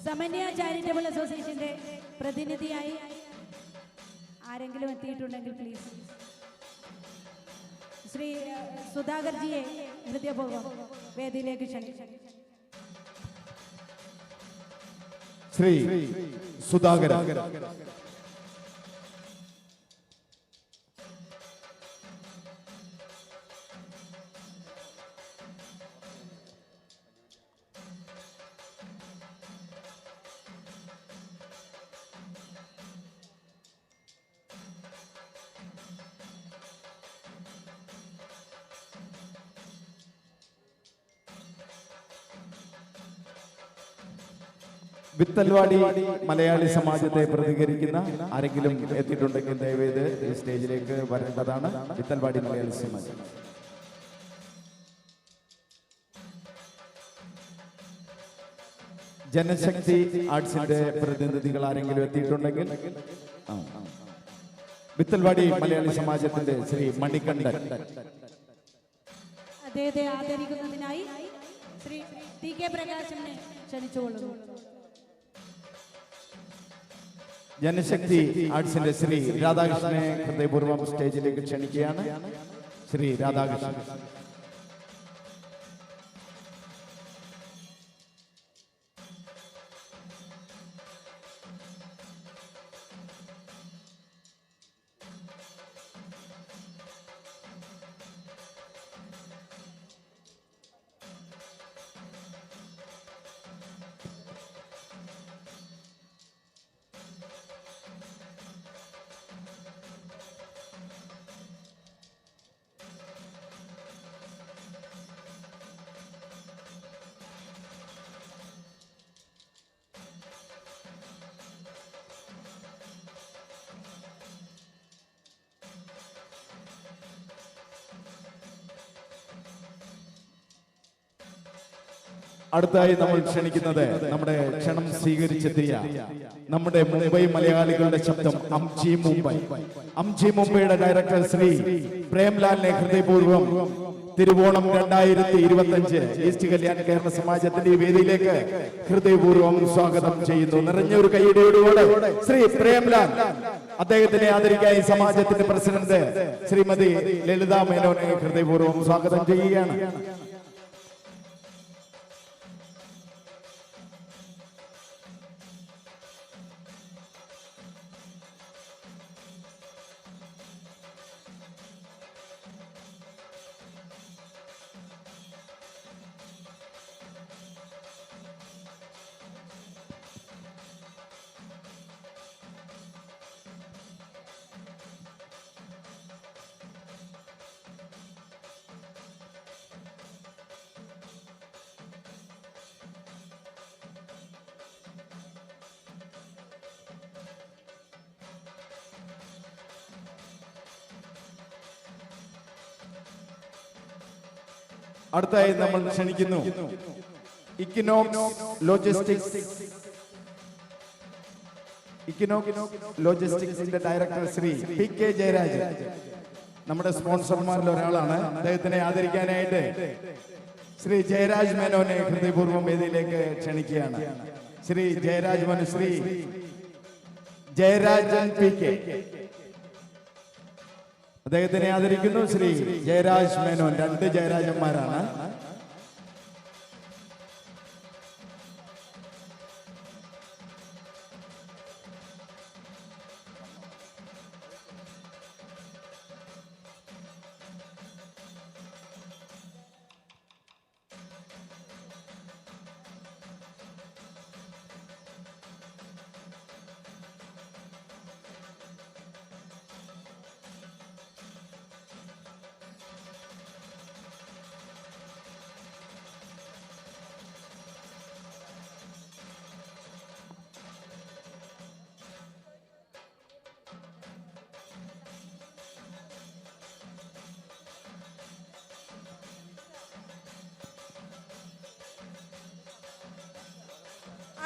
സമന്വയ ചാരിറ്റബിൾ അസോസിയേഷന്റെ പ്രതിനിധിയായി ആരെങ്കിലും എത്തിയിട്ടുണ്ടെങ്കിൽ പ്ലീസ് ശ്രീ സുധാകർജിയെ ഹൃദയപൂർവ്വം വേദിയിലേക്ക് ക്ഷണിക്കുന്നു. ശ്രീ സുധാകരൻ. വിത്തൽവാടി മലയാളി സമാജത്തെ പ്രതികരിക്കുന്ന ആരെങ്കിലും എത്തിയിട്ടുണ്ടെങ്കിൽ ദയവേത് ഈ സ്റ്റേജിലേക്ക് വരേണ്ടതാണ്. വിത്തൽവാടി മലയാളി സമാജം. ജനശക്തി ആർട്സിന്റെ പ്രതിനിധികൾ ആരെങ്കിലും എത്തിയിട്ടുണ്ടെങ്കിൽ. വിത്തൽവാടി മലയാളി സമാജത്തിന്റെ ശ്രീ മണികണ്ഠൻ. അദ്ദേഹത്തെ ആദരിക്കുന്നതിനായി ശ്രീ ടി കെ പ്രകാശനെ ക്ഷണിച്ചുകൊള്ളുന്നു. ജനശക്തി ആർട്സിന്റെ ശ്രീ രാധാകൃഷ്ണനെ ഹൃദയപൂർവ്വം സ്റ്റേജിലേക്ക് ക്ഷണിക്കുകയാണ്. ശ്രീ രാധാകൃഷ്ണൻ. അടുത്തായി നമ്മൾ ക്ഷണിക്കുന്നത് നമ്മുടെ ക്ഷണം സ്വീകരിച്ചെത്തിയ നമ്മുടെ മുംബൈ മലയാളികളുടെ ശബ്ദം അംജി മുംബൈ. അംജി മുംബൈയുടെ ഡയറക്ടർ ശ്രീ പ്രേംലാലിനെ ഹൃദയപൂർവ്വം തിരുവോണം 2025 ഈസ്റ്റ് കല്യാൺ കേരള സമാജത്തിന്റെ വേദിയിലേക്ക് ഹൃദയപൂർവ്വം സ്വാഗതം ചെയ്യുന്നു. നിറഞ്ഞ ഒരു കൈയടിയോടുകൂടെ ശ്രീ പ്രേംലാൽ അദ്ദേഹത്തിനെ ആദരിക്കായി സമാജത്തിന്റെ പ്രസിഡന്റ് ശ്രീമതി ലളിത മേനോനെ ഹൃദയപൂർവ്വം സ്വാഗതം ചെയ്യുകയാണ്. അടുത്തായി നമ്മൾ ക്ഷണിക്കുന്നു ഇക്കനോക്സ് ലോജിസ്റ്റിക്സിന്റെ ഡയറക്ടർ ശ്രീ PK ജയരാജ് നമ്മുടെ സ്പോൺസർമാരിൽ ഒരാളാണ്. അദ്ദേഹത്തിനെ ആദരിക്കാനായിട്ട് ശ്രീ ജയരാജ് മേനോനെ ഹൃദയപൂർവ്വം വേദിയിലേക്ക് ക്ഷണിക്കുകയാണ്. ശ്രീ ജയരാജ് മേനോൻ, ശ്രീ ജയരാജൻ PK അദ്ദേഹത്തിനെ ആദരിക്കുന്നു. ശ്രീ ജയരാജ് മേനോൻ, 2 ജയരാജന്മാരാണ്.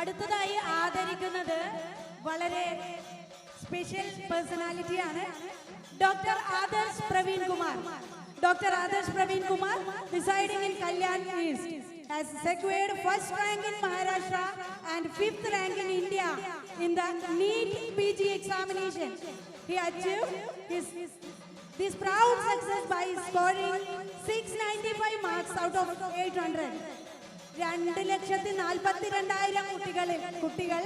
അടുത്തതായി ആദരിക്കുന്നത് വളരെ സ്പെഷ്യൽ പേഴ്സണാലിറ്റിയാണ്. Doctor Adarsh Praveen Kumar. Doctor Adarsh Praveen Kumar, residing in Kalyan East, has secured first rank in Maharashtra and 5th rank in India in the NEET PG examination. He achieved this proud success by scoring 695 marks out of 800. 2,42,000 കുട്ടികൾ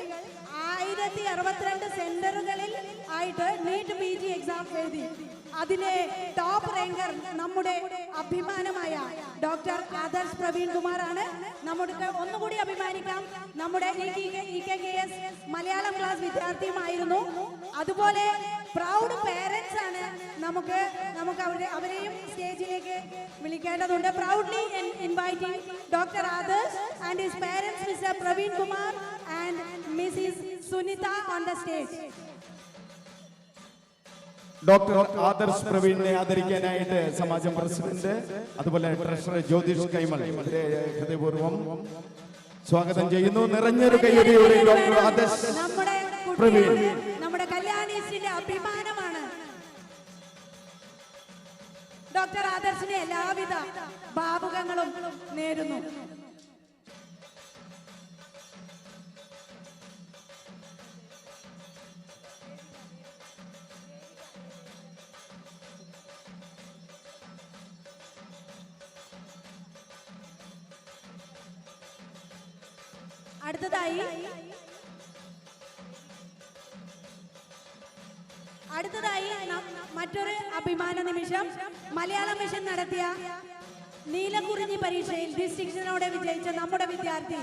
1062 സെന്ററുകളിൽ ആയിട്ട് NEET PG exam എഴുതി. അതിലെ top rancour നമ്മുടെ അഭിമാനമായ doctor Adarsh Praveen കുമാറാണ്. നമുക്ക് ഒന്നുകൂടി അഭിമാനിക്കാം. നമ്മുടെ EKKS മലയാളം ക്ലാസ് വിദ്യാർത്ഥിയുമായിരുന്നു. അതുപോലെ പ്രൗഡ് പേരൻസ് ആണ്. നമുക്ക് അവരെയും സ്റ്റേജിലേക്ക് വിളിക്കേണ്ടതുണ്ട്. Proudly inviting doctor Adarsh and his parents mister Praveen Kumar and Mrs Sunitha on the stage. Doctor Adarsh പ്രവീണിനെ ആദരിക്കാനായിട്ട് സമാജം പ്രസിഡന്റ് അതുപോലെ ട്രഷറർ ജ്യോതിഷ് കൈമൾ ഹൃദയപൂർവ്വം സ്വാഗതം ചെയ്യുന്നു. നിറഞ്ഞൊരു കയ്യടിയോടെ ഡോക്ടർ ആദർശ് പ്രവീൺ നമ്മുടെ കല്യാണീസിന്റെ അഭിമാനമാണ്. ഡോക്ടർ ആദർശിന് എല്ലാവിധ ഭാവുകങ്ങളും നേരുന്നു. അടുത്തതായി മറ്റൊരു അഭിമാന നിമിഷം. മലയാളം മിഷൻ നടത്തിയ നീലക്കുറിഞ്ഞി പരീക്ഷയിൽ ഡിസ്റ്റിങ്ഷനോടെ വിജയിച്ച നമ്മുടെ വിദ്യാർത്ഥി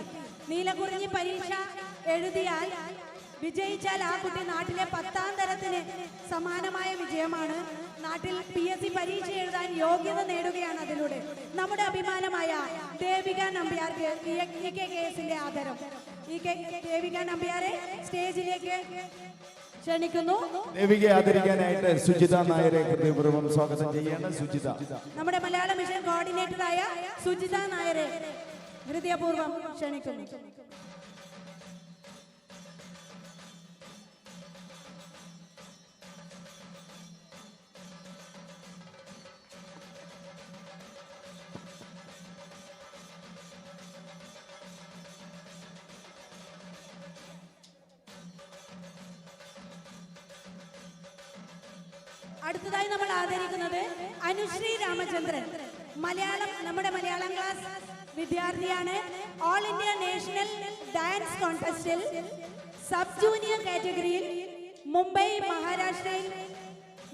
നീലക്കുറിഞ്ഞി പരീക്ഷ എഴുതിയാൽ വിജയിച്ചാൽ ആ കുട്ടി നാട്ടിലെ 10ാം തരത്തിന് സമാനമായ വിജയമാണ്. നാട്ടിൽ PSC പരീക്ഷ എഴുതാൻ യോഗ്യത നേടുകയാണ്. അതിലൂടെ നമ്മുടെ അഭിമാനമായ ദേവിക നമ്പ്യാർക്ക് EKKSന്റെ ആദരം. ദേവിക നമ്പ്യാരെ സ്റ്റേജിലേക്ക് ക്ഷണിക്കുന്നു. ദേവികയെ ആദരിക്കാനായിട്ട് സുജിത നായരെ ഹൃദയപൂർവ്വം സ്വാഗതം ചെയ്യാണ്. സുജിത, നമ്മുടെ മലയാള മിഷൻ കോർഡിനേറ്ററായ സുജിത നായരെ ഹൃദയപൂർവ്വം ക്ഷണിക്കുന്നു. അടുത്തതായി നമ്മൾ ആദരിക്കുന്നത് അനുശ്രീ രാമചന്ദ്രൻ. നമ്മുടെ മലയാളം ക്ലാസ് വിദ്യാർത്ഥിയാണ്. ഓൾ ഇന്ത്യ നാഷണൽ ഡാൻസ് കോൺടെസ്റ്റിൽ സബ് ജൂനിയർ കാറ്റഗറിയിൽ മുംബൈ മഹാരാഷ്ട്രയിൽ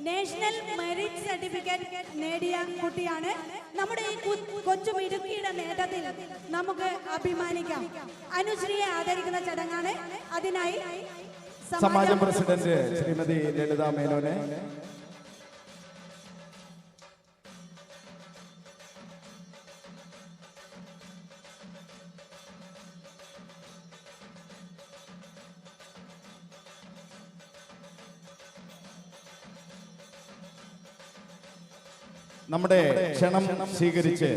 നാഷണൽ മെറിറ്റ് സർട്ടിഫിക്കറ്റ് നേടിയ കുട്ടിയാണ്. നമ്മുടെ ഈ കൊച്ചു മിടുക്കിയുടെ നേട്ടത്തിൽ നമുക്ക് അഭിമാനിക്കാം. അനുശ്രീയെ ആദരിക്കുന്ന ചടങ്ങാണ്. അതിനായി സമാജം പ്രസിഡന്റ് ശ്രീമതി ലളിത മേനോനെ നമ്മുടെ ക്ഷണം സ്വീകരിച്ച്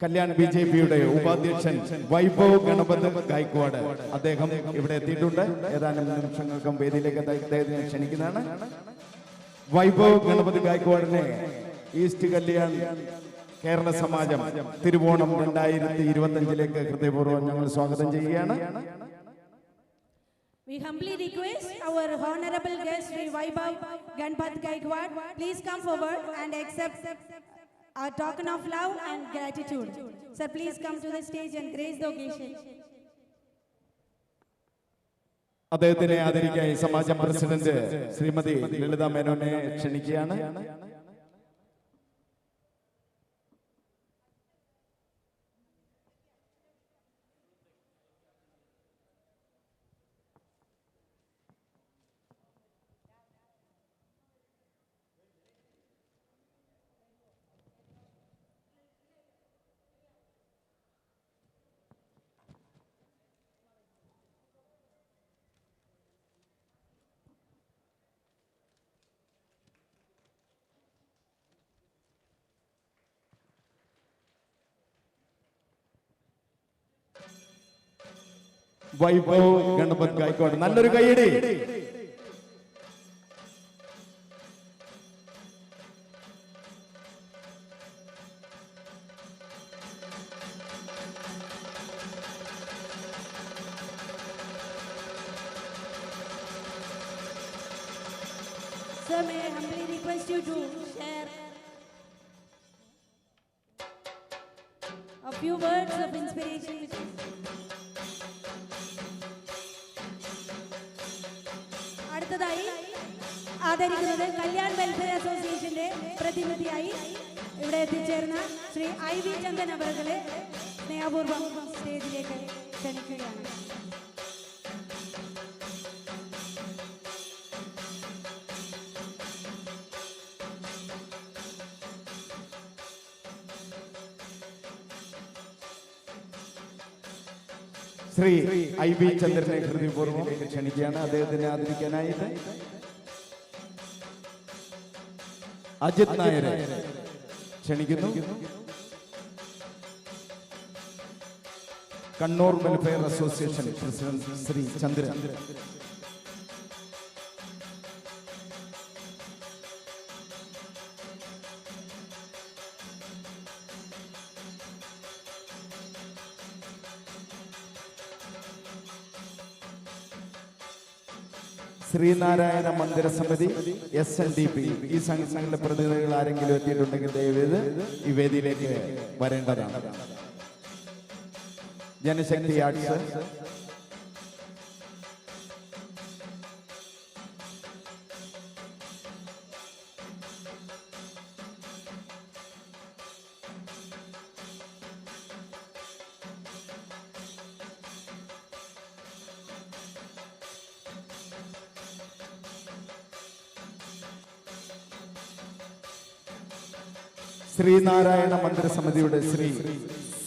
കല്യാൺ BJPയുടെ ഉപാധ്യക്ഷൻ വൈഭവ് ഗണപത് ഗായ്ക്വാഡ് അദ്ദേഹം ഇവിടെ എത്തിയിട്ടുണ്ട്. ഏതാനും നിമിഷങ്ങൾക്കും വേദിയിലേക്ക് അദ്ദേഹത്തിനെ ക്ഷണിക്കുന്നതാണ്. വൈഭവ് ഗണപത് ഗായ്ക്വാഡിനെ ഈസ്റ്റ് കല്യാൺ കേരള സമാജം തിരുവോണം 2025 ഹൃദയപൂർവ്വം ഞങ്ങൾ സ്വാഗതം ചെയ്യുകയാണ്. We humbly request our honorable guest Sri Vaibhav Ganpat Gaikwad, please come forward and accept our token of love and gratitude. Sir, please come to the stage and grace the occasion. അദ്ദേഹത്തിനെ ആദരിക്കാൻ സമാജം president Shrimati ലളിത മേനോനെ ക്ഷണിക്കുകയാണ്. വൈഭവ് ഗണപത് ഗായ്ക്വാഡ്, നല്ലൊരു കൈയടി. Sir, may I humbly request you to share a few words of inspiration with us. അടുത്തതായി ആദരിക്കുന്നത് Kalyan welfare അസോസിയേഷന്റെ പ്രതിനിധിയായി ഇവിടെ എത്തിച്ചേർന്ന Shri IV Chandan അവരെ സ്നേഹപൂർവ്വം സ്റ്റേജിലേക്ക് ക്ഷണിക്കുകയാണ്. ശ്രീ IV ചന്ദ്രനെ ഹൃദയപൂർവ്വം ക്ഷണിക്കുകയാണ്. അദ്ദേഹത്തിനെ ആദരിക്കാനായിട്ട് അജിത് നായരെ ക്ഷണിക്കുന്നു. Kannur welfare association president Shri Chandran. Sreenarayana Mandira Samithi, SNDP, ഈ സംഘടനകളുടെ പ്രതിനിധികൾ ആരെങ്കിലും എത്തിയിട്ടുണ്ടെങ്കിൽ ദയവേത് ഈ വേദിയിലേക്ക് വരേണ്ടതാണ്. ജനശക്തി ആർട്സ്, ശ്രീനാരായണ മന്ദിര സമിതിയുടെ ശ്രീ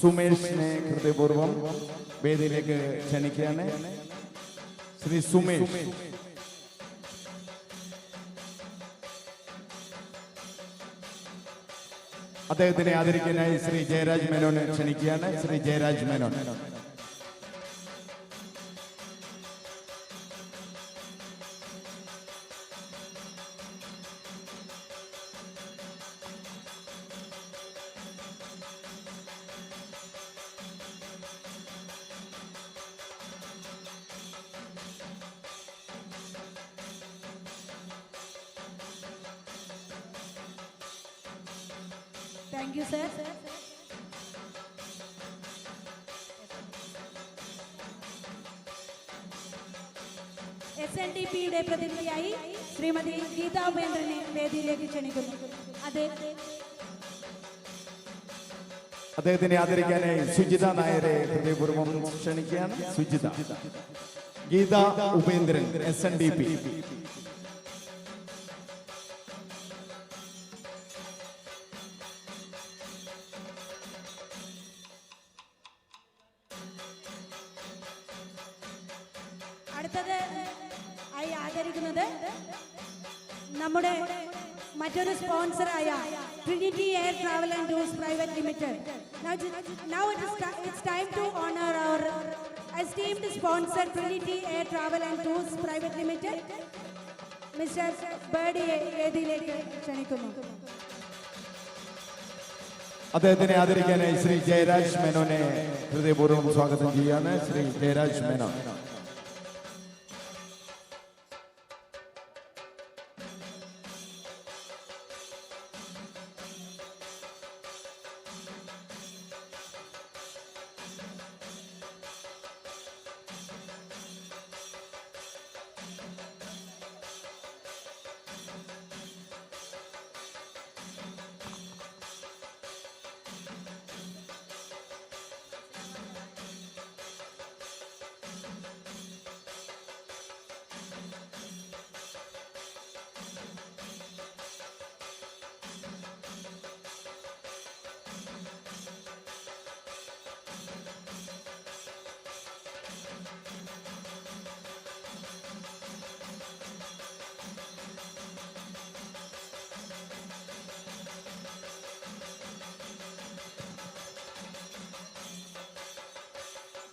സുമേഷിനെ ഹൃദയപൂർവ്വം വേദിയിലേക്ക് ക്ഷണിക്കുകയാണ്. ശ്രീ സുമേഷ്. അദ്ദേഹത്തിനെ ആദരിക്കാനായി ശ്രീ ജയരാജ് മേനോനെ ക്ഷണിക്കുകയാണ്. Shri Jayaraj Menon. Thank you, sir. SNDPയുടെ പ്രതിനിധിയായി ശ്രീമതി ഗീതാ ഉപേന്ദ്രനെ വേദിയിലേക്ക് ക്ഷണിക്കുന്നു. അദ്ദേഹത്തിനെ ആദരിക്കാനായി സുജിത നായരെ ഹൃദയപൂർവ്വം ക്ഷണിക്കുകയാണ്. സുജിത. ഗീത ഉപേന്ദ്രൻ, SNDP. അടുത്തത് ആയി ആദരിക്കുന്നത് നമ്മുടെ മറ്റൊരു സ്പോൺസറായ Trinity air travel and tours private limited Now it's time to honor our esteemed sponsor Trinity Air Travel and Tours Private Limited. Mr. Birdie വേദിയിലേക്ക് ക്ഷണിക്കുന്നു. അദ്ദേഹത്തിനെ ആദരിക്കാനായി ശ്രീ ജയരാജ് മേനോനെ ഹൃദയപൂർവ്വം സ്വാഗതം ചെയ്യാണ്. ശ്രീ ജയരാജ് മേനോൻ.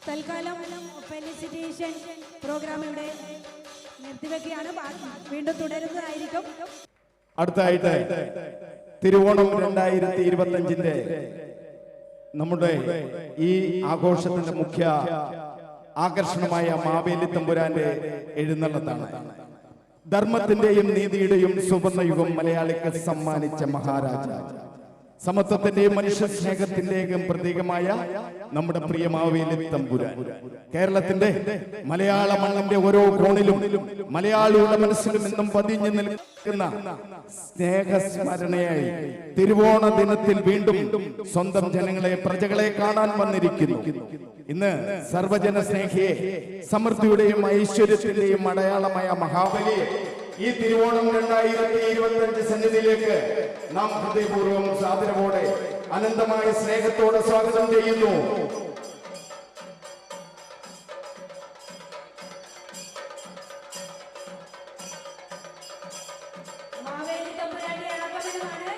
തൽക്കാലം ഫെലിസിറ്റേഷൻ പ്രോഗ്രാം ഇവിടെ നിർത്തിവെക്കുകയാണ്. വീണ്ടും തുടരുന്നതായിരിക്കും. അടുത്തായിട്ട് തിരുവോണം 2025 നമ്മുടെ ഈ ആഘോഷത്തിന്റെ മുഖ്യ ആകർഷണമായ മാവേലി തമ്പുരാന്റെ എഴുന്നള്ളത്താണ്. ധർമ്മത്തിന്റെയും നീതിയുടെയും സുവർണയുഗം മലയാളിക്ക് സമ്മാനിച്ച മഹാരാജ, സമത്വത്തിന്റെയും മനുഷ്യ സ്നേഹത്തിന്റെയും പ്രതീകമായ നമ്മുടെ പ്രിയ മാവേലി തമ്പുരാൻ കേരളത്തിന്റെ മലയാള മണ്ണിന്റെ ഓരോ കോണിലും മലയാളിയുടെ മനസ്സിലും എന്നും പതിഞ്ഞു നിൽക്കുന്ന സ്നേഹസ്മരണയായി തിരുവോണ ദിനത്തിൽ വീണ്ടും സ്വന്തം ജനങ്ങളെ പ്രജകളെ കാണാൻ വന്നിരിക്കുന്നു. ഇന്ന് സർവജന സ്നേഹിയെ സമൃദ്ധിയുടെയും ഐശ്വര്യത്തിന്റെയും അടയാളമായ മഹാബലിയെ ഈ തിരുവോണം 2025 സന്നിധിയിലേക്ക് നാം ഹൃദയപൂർവ്വം സാദരവോടെ അനന്തമായ സ്നേഹത്തോടെ സ്വാഗതം ചെയ്യുന്നു. മാവേലി തമ്പുരാന്റെ ആഗമനമാണ്.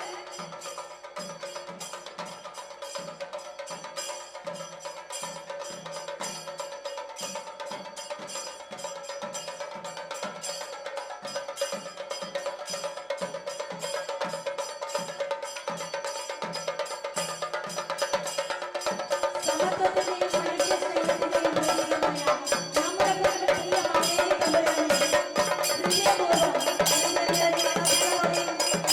സമത്വത്തിന്റെയും മനുഷ്യ സ്നേഹത്തിന്റെയും പ്രതീകമായ നമ്മുടെ പ്രിയ മാവേലി തമ്പുരാനെ ഹൃദയപൂർവ്വം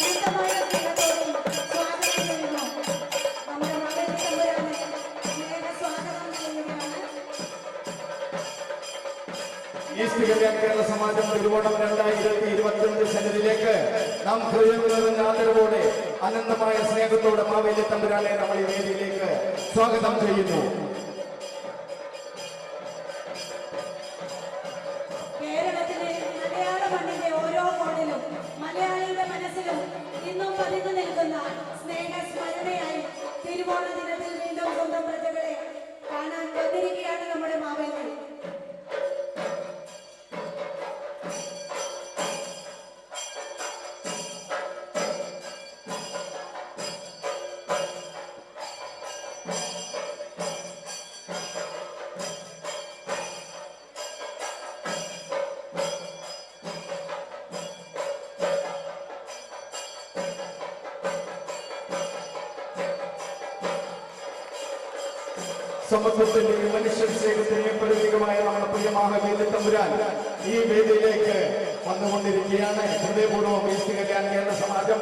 അനന്തമായ സ്നേഹത്തോടും സ്വാഗതം ചെയ്യുന്നു. നമ്മുടെ മാവേലി തമ്പുരാനെ സ്വാഗതം ചെയ്യുകയാണ്. ഈസ്റ്റ് കല്യാൺ കേരള സമാജം തിരുവോണം 2025 സന്നിധിയിലേക്ക് നാം ഹൃദയത്തിൽ ആദരവോടെ അനന്തമായ സ്നേഹത്തോടെ മാവേലി തമ്പുരാനെ നമ്മൾ ഈ വേദിയിലേക്ക് സ്വാഗതം ചെയ്യുന്നു. കേരളത്തിലെ മലയാള മണ്ണിന്റെ ഓരോ കോണിലും മലയാളിയുടെ മനസ്സിലും ഇന്നും പതിഞ്ഞു നിൽക്കുന്ന സ്നേഹസ്മരണയായി തിരുവോണ ദിനത്തിൽ വീണ്ടും സ്വന്തം പ്രജകളെ കാണാൻ വന്നിരിക്കുകയാണ് നമ്മുടെ മാവേലി. സമത്വത്തിന്റെയും മനുഷ്യ സ്നേഹത്തിന്റെയും പ്രതീകമായ നമ്മുടെ പ്രിയ മാവേലി തമ്പുരാൻ ഈ വേദിയിലേക്ക് വന്നുകൊണ്ടിരിക്കുകയാണ്. ഹൃദയപൂർവ്വം ഈസ്റ്റ് കല്യാൺ കേരള സമാജം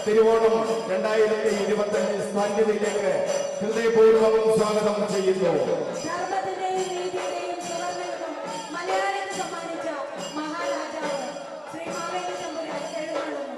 തിരുവോണം 2025 സന്നിധിയിലേക്ക് ഹൃദയപൂർവ്വം സ്വാഗതം ചെയ്യുന്നു. ധർമ്മത്തിന്റെയും നീതിയുടെയും സുവർണ്ണയുഗം മലയാളിക്ക് സമ്മാനിച്ച മഹാരാജാവ് ശ്രീ മാവേലി തമ്പുരാൻ എഴുന്നള്ളുന്നു.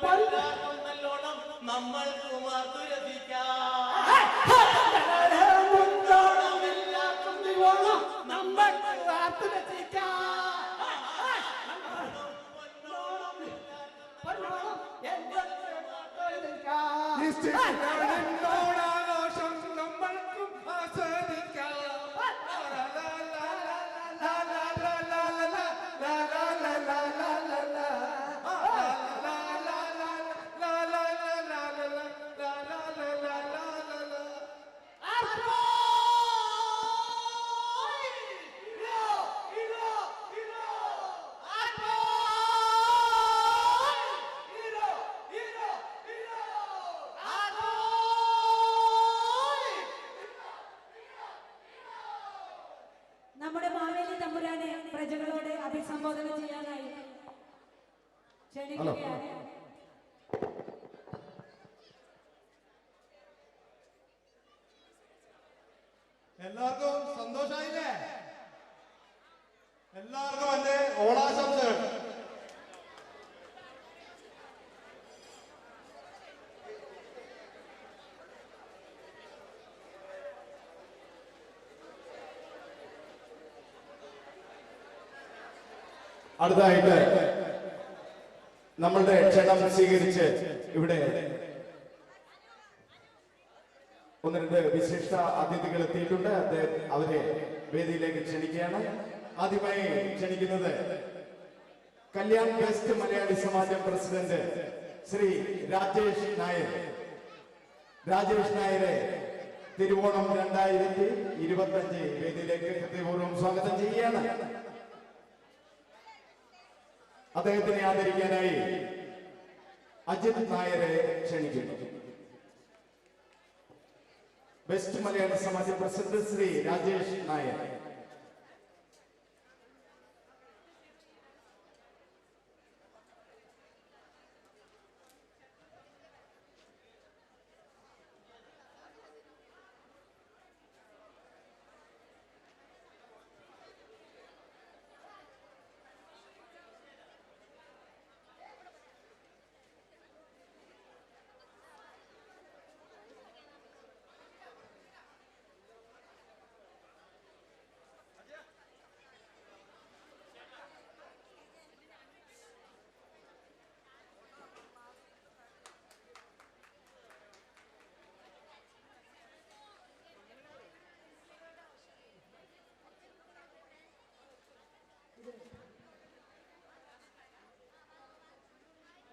നല്ലോണം നമ്മൾക്ക് മധുരസിക്കാം നമ്മുടെ മാവേലി തമ്പുരാനെ പ്രജകളോട് അഭിസംബോധന ചെയ്യാനായി ക്ഷണിക്കുകയാണ്. എല്ലാവർക്കും സന്തോഷായില്ലേ? എല്ലാവർക്കും എന്റെ ഓണാശംസകൾ. അടുത്തായിട്ട് നമ്മളുടെ ക്ഷണം സ്വീകരിച്ച് ഇവിടെ ഒന്ന് രണ്ട് വിശിഷ്ട അതിഥികൾ എത്തിയിട്ടുണ്ട്. അവരെ വേദിയിലേക്ക് ക്ഷണിക്കുകയാണ്. ആദ്യമായി ക്ഷണിക്കുന്നത് കല്യാൺ ബെസ്റ്റ് മലയാളി സമാജം പ്രസിഡന്റ് ശ്രീ രാജേഷ് നായർ. രാജേഷ് നായരെ തിരുവോണം 2025 വേദിയിലേക്ക് ഹൃദയപൂർവ്വം സ്വാഗതം ചെയ്യുകയാണ്. അദ്ദേഹത്തിനെ ആദരിക്കാനായി അജിത് നായരെ ക്ഷണിക്കുന്നു. Best Malayali Samajam president Shri Rajesh Nair.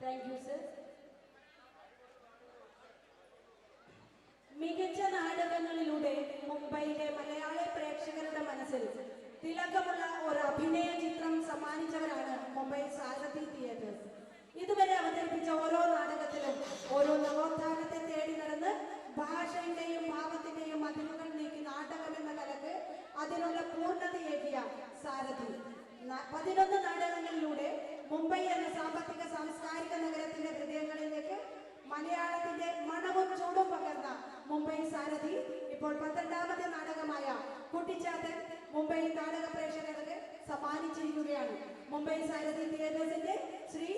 Thank you sir. മികച്ച നാടകങ്ങളിലൂടെ മുംബൈയിലെ മലയാളി പ്രേക്ഷകരുടെ മനസ്സിൽ തിളക്കമുള്ള ഒരു അഭിനയ ചിത്രം സമ്മാനിച്ചവരാണ് മുംബൈ സാരഥി തിയേറ്റേഴ്സ്. ഇതുവരെ അവതരിപ്പിച്ച ഓരോ നാടകത്തിലും ഓരോ നവോത്ഥാനത്തെ തേടി നടന്ന് ഭാഷയുടെയും ഭാവത്തിന്റെയും അതിരുകൾ നീക്കി നാടകം എന്ന കലക്ക് അതിനുള്ള പൂർണ്ണതയേകിയ സാരഥി 11 നാടകങ്ങളിലൂടെ മുംബൈ എന്ന സാമ്പത്തിക സാംസ്കാരിക നഗരത്തിന്റെ ഹൃദയങ്ങളിലേക്ക് മലയാളത്തിന്റെ മണവും ചൂടും പകർന്ന മുംബൈ സാരഥി ഇപ്പോൾ 12ാമത്തെ നാടകമായ കുട്ടിച്ചാത്തൻ മുംബൈ നാടക പ്രേക്ഷകർക്ക് സമ്മാനിച്ചിരിക്കുകയാണ്. മുംബൈ സാരഥി തിയേറ്റേഴ്സിന്റെ ശ്രീ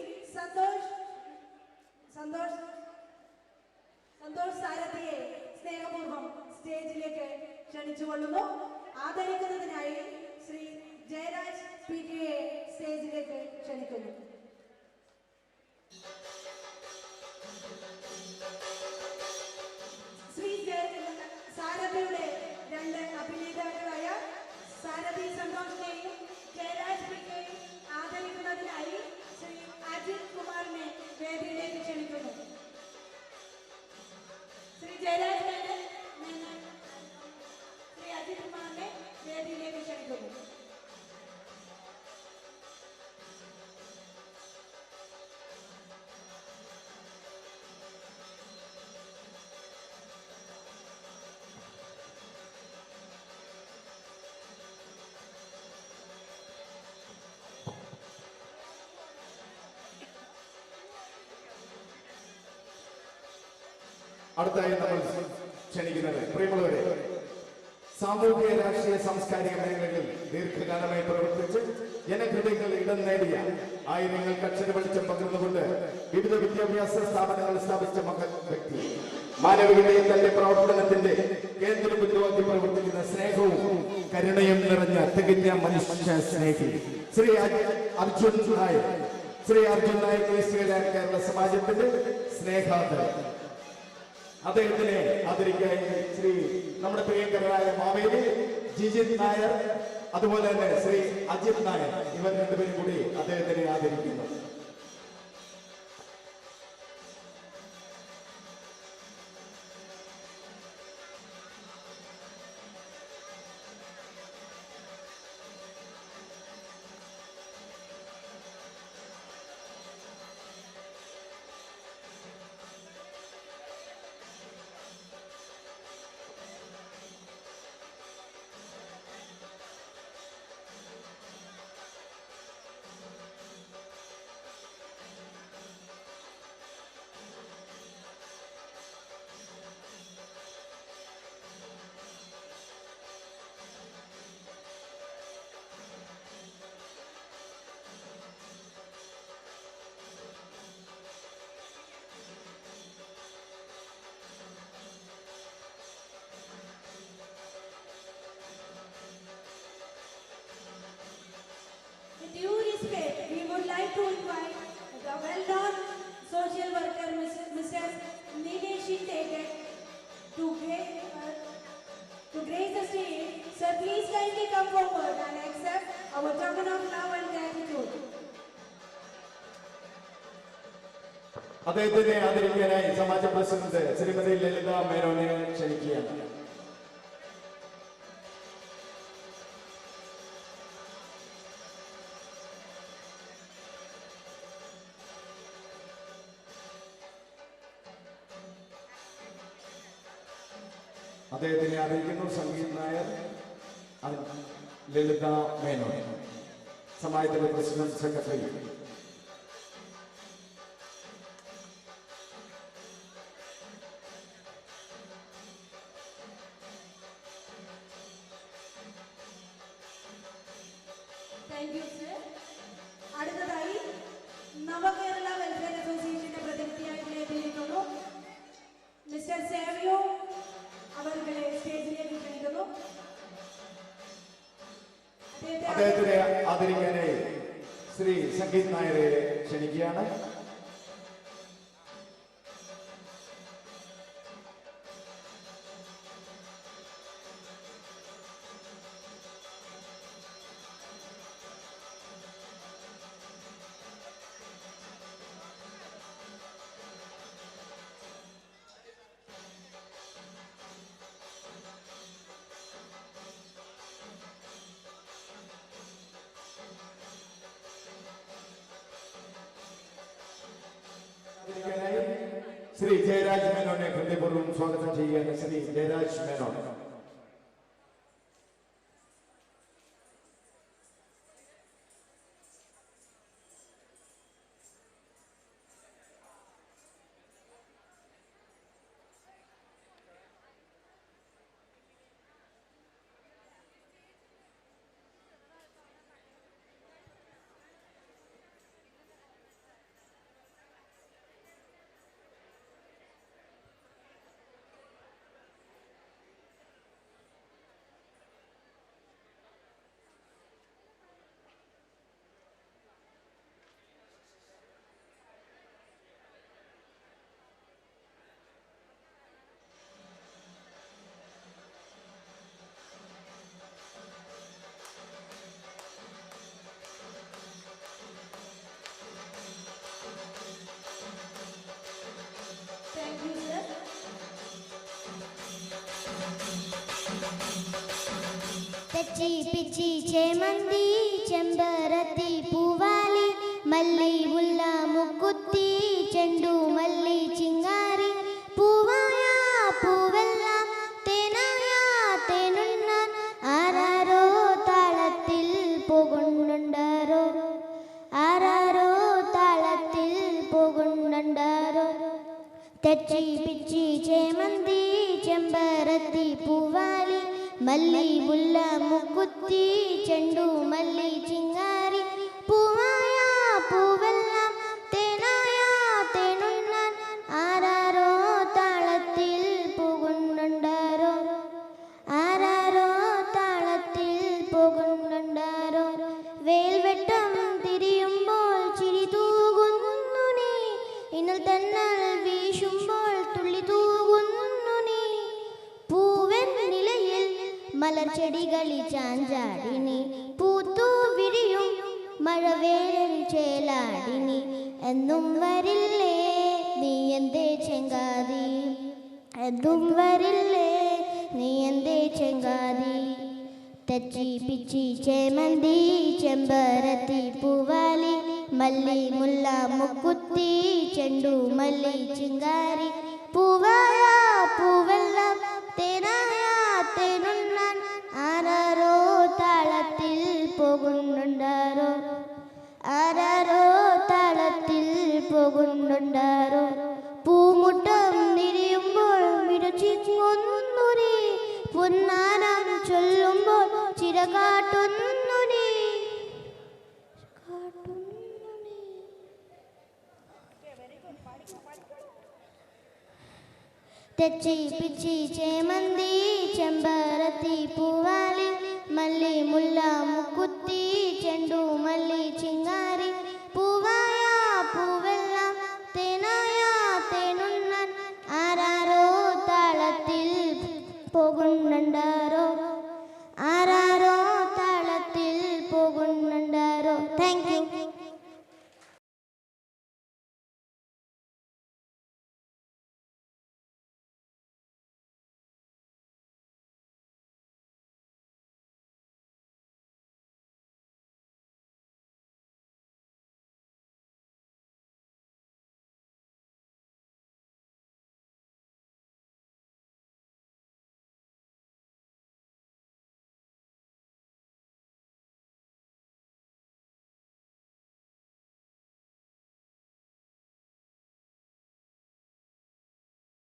സന്തോഷ് സാരഥിയെ സ്നേഹപൂർവ്വം സ്റ്റേജിലേക്ക് ക്ഷണിച്ചുകൊള്ളുന്നു. ആദരിക്കുന്നതിനായി ശ്രീ ജയരാജ് PK സ്റ്റേജിലേക്ക് ക്ഷണിക്കുന്നു. ശ്രീ സാരഥിയുടെ 2 അഭിനേതാക്കളായ സാരഥി സന്തോഷിനെയും ജയരാജ് PKയെയും ആദരിക്കുന്നതിനായി ശ്രീ അജിത് കുമാറിനെ വേദിയിലേക്ക് ക്ഷണിക്കുന്നു. ശ്രീ ജയരാജ് മേനൻ ശ്രീ അജിത് കുമാറിനെ വേദിയിലേക്ക് ക്ഷണിക്കുന്നു. അടുത്തായി നമ്മൾ ക്ഷണിക്കുന്നത് പ്രിയമുള്ളവരെ, സാമൂഹിക രാഷ്ട്രീയ സാംസ്കാരിക മേഖലകളിൽ ദീർഘകാലമായി പ്രവർത്തിച്ച് ജനഹൃദയങ്ങൾ ഇടം നേടിയ ആയിരങ്ങൾക്ക് അക്ഷര വെളിച്ചം പകർന്നുകൊണ്ട് വിവിധ വിദ്യാഭ്യാസ സ്ഥാപനങ്ങൾ സ്ഥാപിച്ച മകൻ വ്യക്തി, മാനവികതയിൽ തന്റെ പ്രവർത്തനത്തിന്റെ കേന്ദ്ര ബിന്ദുവാക്കി പ്രവർത്തിക്കുന്ന സ്നേഹവും കരുണയും നിറഞ്ഞ തികഞ്ഞ മനുഷ്യ സ്നേഹി ശ്രീ അർജുൻ നായർ. ശ്രീ അർജുൻ നായർ കേരള സമാജത്തിന്റെ സ്നേഹാദരം. അദ്ദേഹത്തിനെ ആദരിക്കാൻ ശ്രീ നമ്മുടെ പ്രിയങ്കരായ മാവേലി ജിജിത് നായർ, അതുപോലെ തന്നെ ശ്രീ അജിത് നായർ, ഇവർ രണ്ടുപേരും കൂടി അദ്ദേഹത്തിനെ ആദരിക്കുന്നു. With due respect, we would like to invite the well-known social worker, Mr. Nilesh Shinde, to grace the stage. Sir, please kindly come forward and accept our token of love and gratitude. അദ്ദേഹത്തിനെ ആദരിക്കാനായി സമാജ president Shrimati ലളിത മേനോനെ ക്ഷണിക്കുകയാണ്. അദ്ദേഹത്തിനെ ആദരിക്കുന്നു സംഗീത് നായർ, ലളിത മേനോൻ, സമാജത്തിന്റെ president secretary. Thank you, sir. അടുത്തതായി നവകേരള welfare അസോസിയേഷന്റെ പ്രതിനിധിയായിട്ട് എത്തിയിരിക്കുന്നു mister Savio അവരുടെ സ്റ്റേജിലേക്ക് ക്ഷണിക്കുന്നു. അദ്ദേഹത്തിനെ ആദരിക്കാനായി ശ്രീ സംഗീത് നായരെ ക്ഷണിക്കുകയാണ്. ശ്രീ ജയരാജ് മേനോനെ ഹൃദയപൂർവ്വം സ്വാഗതം ചെയ്യുകയാണ്. Shri Jayaraj Menon. Thank you, sir. തെച്ചി പിച്ചി ചേമന്തി ചെമ്പരത്തി പൂവാലി മല്ലി മുല്ല മുക്കുത്തി ചെണ്ടു മല്ലി ചിങ്ങാരി പൂവായ പൂവെല്ലാം തേനായ തേനുണ്ണാൻ ആരാരോ താളത്തിൽ പോകുന്നുണ്ടാരോ, ആരാരോ താളത്തിൽ പോകുന്നുണ്ടാരോ. തെച്ചി പിച്ചി ചേമന്തി ചെമ്പരത്തി പൂവാലി മല്ലി മുല്ല മുക്കുത്തി ചെണ്ടു മല്ലി ചിങ്ങാരി ഇന്നൽ തന്നാൽ വീശുമ്പോൾ തുള്ളി തൂകുന്നു നീ പൂവൻ നിലയിൽ മലർച്ചെടികളിൽ ചാഞ്ചാടിനി പൂത്തു വിരിയും മഴവേലിൽ ചേലാടിനി എന്നും വരില്ലേ നീ എന്തേ ചെങ്കാതി എന്നും വരില്ലേ നീ എന്തേ ചെങ്കാതി തെച്ചി പിച്ചി ചേമന്തി ചെമ്പരത്തി പൂവാലി മല്ലി മുല്ല മുക്കുത്തി ചെണ്ടു മല്ലി ചിങ്കാരി പൂവായ പൂവെല്ലാം തേനായ തേനുണ്ണാൻ ആരാരോ താളത്തിൽ പോകുന്നുണ്ടാരോ ആരാരോ താളത്തിൽ പോകുന്നുണ്ടാരോ പൂമുട്ടം നിരിയുമ്പോൾ മിടച്ചിങ്ങൊന്നുരീ പൊന്നാനം ചൊല്ലുമ്പോൾ ചിരകാട്ടുന്നു നീ തെച്ചി പിച്ചി ചേമന്തി ചെമ്പരത്തി പൂവാലി മല്ലി മുല്ല മുക്കുത്തി ചെണ്ടു മല്ലി ചിങ്കാരി